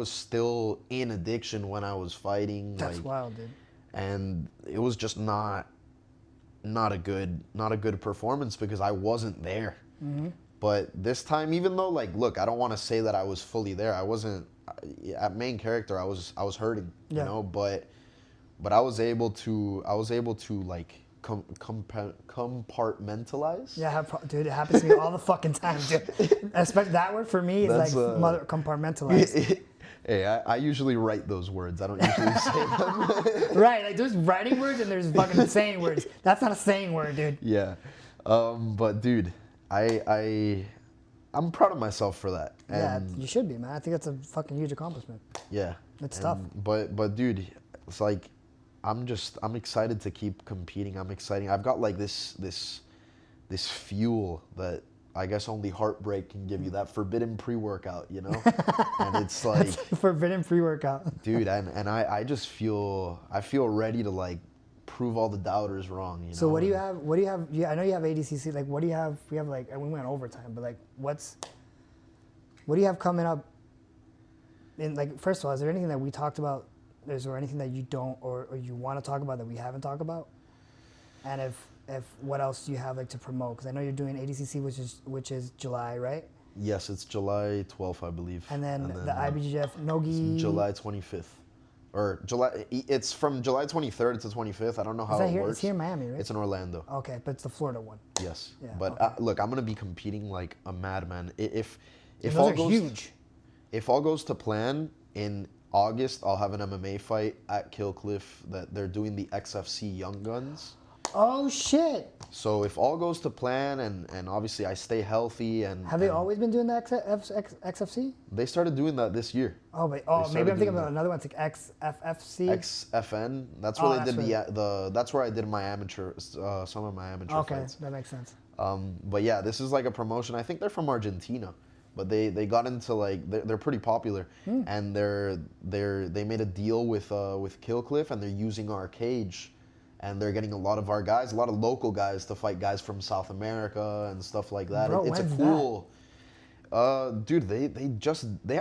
Speaker 2: still in addiction when I was fighting.
Speaker 1: That's
Speaker 2: like,
Speaker 1: wild, dude.
Speaker 2: and it was just not a good performance because I wasn't there.
Speaker 1: Mm-hmm.
Speaker 2: But this time, even though like, look, I don't want to say that I was fully there. I wasn't at main character. I was hurting,
Speaker 1: Yeah.
Speaker 2: you know. But I was able to like compartmentalize.
Speaker 1: Yeah, dude, it happens to me all the fucking time, dude. Especially that word for me is
Speaker 2: That's,
Speaker 1: like mother compartmentalized.
Speaker 2: Hey, I usually write those words. I don't usually say them.
Speaker 1: Right, like there's writing words and there's fucking saying words. That's not a saying word, dude.
Speaker 2: Yeah, but dude, I'm proud of myself for that.
Speaker 1: Yeah,
Speaker 2: And
Speaker 1: you should be, man. I think that's a fucking huge accomplishment.
Speaker 2: yeah,
Speaker 1: It's
Speaker 2: and-
Speaker 1: tough.
Speaker 2: But dude, it's like I'm excited to keep competing. I'm excited. I've got like this fuel that I guess only heartbreak can give you. That forbidden pre-workout, you know. And it's like,
Speaker 1: Forbidden pre-workout.
Speaker 2: dude, and I just feel ready to like prove all the doubters wrong. You know.
Speaker 1: So what do you have? What do you have? Yeah, I know you have ADCC. Like, what do you have? We have like, and we went overtime, but like, what do you have coming up? And like, first of all, is there anything that we talked about? Is there anything that you don't or you want to talk about that we haven't talked about? And if what else do you have like to promote? Because I know you're doing ADCC, which is July, right?
Speaker 2: Yes, it's July 12th, I believe.
Speaker 1: And then the IBJJF Nogi.
Speaker 2: July 25th. Or July, it's from July 23rd to 25th. I don't know how
Speaker 1: Is that
Speaker 2: it
Speaker 1: here?
Speaker 2: works.
Speaker 1: It's here in Miami, right?
Speaker 2: It's in Orlando.
Speaker 1: Okay, but it's the Florida one.
Speaker 2: Yes.
Speaker 1: Yeah,
Speaker 2: But
Speaker 1: okay.
Speaker 2: look, I'm gonna be competing like a madman. If
Speaker 1: Those
Speaker 2: all
Speaker 1: are
Speaker 2: goes
Speaker 1: huge.
Speaker 2: if all goes to plan, in August I'll have an MMA fight at Kill Cliff that they're doing the XFC Young Guns.
Speaker 1: Oh shit!
Speaker 2: So if all goes to plan and obviously I stay healthy and
Speaker 1: Have they
Speaker 2: and
Speaker 1: always been doing the XFC?
Speaker 2: they started doing that this year.
Speaker 1: Oh, but
Speaker 2: They
Speaker 1: maybe
Speaker 2: started
Speaker 1: I'm thinking
Speaker 2: doing
Speaker 1: about another one. It's like XFFC.
Speaker 2: XFN. That's
Speaker 1: Oh,
Speaker 2: where they
Speaker 1: that's
Speaker 2: did that's where I did my amateur some of my amateur
Speaker 1: Okay,
Speaker 2: fights.
Speaker 1: that makes sense.
Speaker 2: But yeah, this is like a promotion. I think they're from Argentina, but they got into like they're pretty popular, and they made a deal with Kill Cliff, and they're using our cage, and they're getting a lot of our guys, a lot of local guys to fight guys from South America and stuff like that.
Speaker 1: Bro,
Speaker 2: It's a
Speaker 1: when's
Speaker 2: cool. Dude, they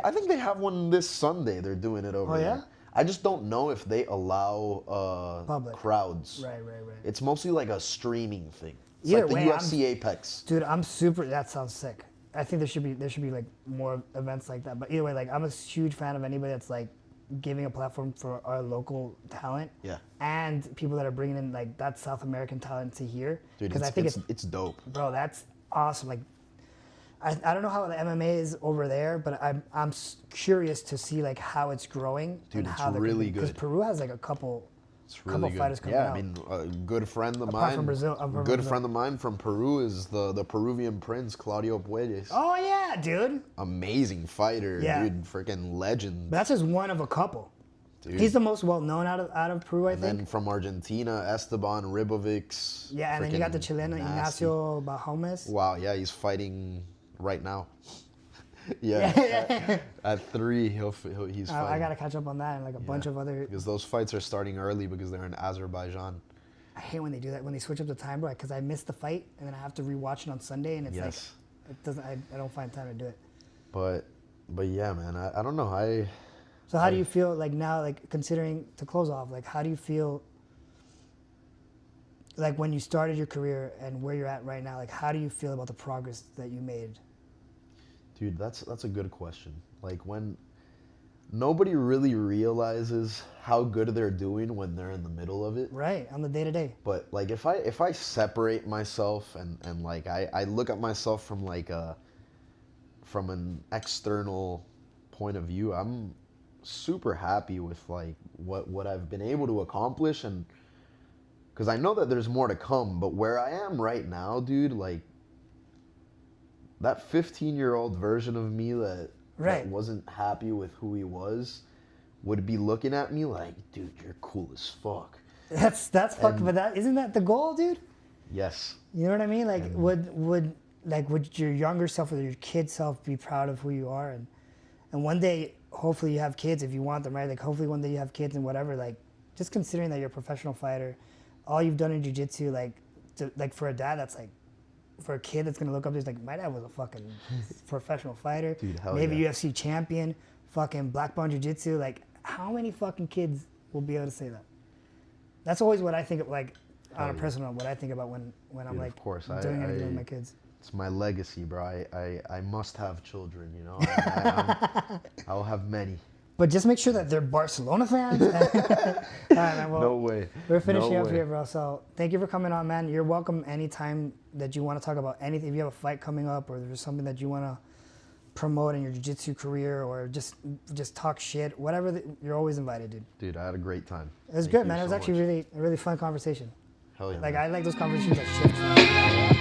Speaker 2: I think they have one this Sunday. They're doing it over
Speaker 1: Oh,
Speaker 2: there.
Speaker 1: yeah?
Speaker 2: I just don't know if they allow
Speaker 1: Public.
Speaker 2: crowds.
Speaker 1: Right.
Speaker 2: It's mostly like a streaming thing. It's
Speaker 1: Either
Speaker 2: like the
Speaker 1: way,
Speaker 2: UFC Apex.
Speaker 1: Dude, that sounds sick. I think there should be like more events like that. But either way, like I'm a huge fan of anybody that's like giving a platform for our local talent.
Speaker 2: Yeah.
Speaker 1: And people that are bringing in like that South American talent to here.
Speaker 2: Dude,
Speaker 1: I think
Speaker 2: it's dope.
Speaker 1: bro, that's awesome. Like, I don't know how the MMA is over there, but I'm curious to see like how it's growing.
Speaker 2: Dude,
Speaker 1: and
Speaker 2: it's
Speaker 1: how
Speaker 2: really
Speaker 1: Because
Speaker 2: good.
Speaker 1: Peru has like a couple
Speaker 2: It's
Speaker 1: couple
Speaker 2: really good.
Speaker 1: fighters coming
Speaker 2: Yeah,
Speaker 1: out.
Speaker 2: I mean, a good friend of
Speaker 1: Apart
Speaker 2: mine.
Speaker 1: from Brazil,
Speaker 2: Friend of mine from Peru is the Peruvian prince, Claudio Puelles.
Speaker 1: Oh yeah, dude.
Speaker 2: Amazing fighter,
Speaker 1: Yeah.
Speaker 2: dude. Freaking legend.
Speaker 1: But that's just one of a couple.
Speaker 2: Dude.
Speaker 1: He's the most well known out of Peru, I
Speaker 2: And
Speaker 1: think.
Speaker 2: then from Argentina, Esteban Ribovic.
Speaker 1: Yeah, and then you got the
Speaker 2: freaking
Speaker 1: Chilean
Speaker 2: nasty.
Speaker 1: Ignacio Bahamas.
Speaker 2: Wow, yeah, he's fighting right now. Yeah, at 3, he's fighting.
Speaker 1: I gotta catch up on that and like a bunch of other.
Speaker 2: Because those fights are starting early because they're in Azerbaijan.
Speaker 1: I hate when they do that, when they switch up the time, bro, because I miss the fight and then I have to rewatch it on Sunday, and it's like it doesn't. I don't find time to do it.
Speaker 2: But yeah, man, I don't know.
Speaker 1: So how do you feel like now, like considering, to close off, like how do you feel like when you started your career and where you're at right now? Like how do you feel about the progress that you made?
Speaker 2: Dude, that's a good question. Like when nobody really realizes how good they're doing when they're in the middle of it.
Speaker 1: Right, on the day to day.
Speaker 2: But like if I separate myself and like I look at myself from like from an external point of view, I'm super happy with like what I've been able to accomplish, and because I know that there's more to come, but where I am right now, dude, like that 15-year-old version of me that wasn't happy with who he was would be looking at me like, dude, you're cool as fuck.
Speaker 1: That's fucked, but isn't that the goal, dude?
Speaker 2: Yes.
Speaker 1: You know what I mean? Like would your younger self or your kid self be proud of who you are, and one day hopefully you have kids if you want them, right? Like hopefully one day you have kids and whatever, like just considering that you're a professional fighter, all you've done in jiu-jitsu, like for a dad that's like, for a kid that's gonna look up, there's like, my dad was a fucking professional fighter,
Speaker 2: dude, hell
Speaker 1: maybe
Speaker 2: yeah.
Speaker 1: UFC champion, fucking black belt jiu-jitsu. Like how many fucking kids will be able to say that? That's always what I think of, like on a personal, what I think about when I'm
Speaker 2: Dude,
Speaker 1: like
Speaker 2: of course,
Speaker 1: doing anything with my kids.
Speaker 2: It's my legacy, bro. I must have children, you know. I'll have many.
Speaker 1: But just make sure that they're Barcelona fans. All right, man, well,
Speaker 2: No way.
Speaker 1: We're finishing
Speaker 2: No
Speaker 1: up
Speaker 2: way.
Speaker 1: here, bro. So thank you for coming on, man. You're welcome anytime that you want to talk about anything. If you have a fight coming up or there's something that you want to promote in your jiu-jitsu career or just talk shit, whatever, you're always invited, dude.
Speaker 2: Dude, I had a great time.
Speaker 1: It was
Speaker 2: Thank
Speaker 1: good,
Speaker 2: you
Speaker 1: man. It was
Speaker 2: so
Speaker 1: actually
Speaker 2: much.
Speaker 1: a really fun conversation.
Speaker 2: Hell yeah.
Speaker 1: Like
Speaker 2: man.
Speaker 1: I like those conversations that shift.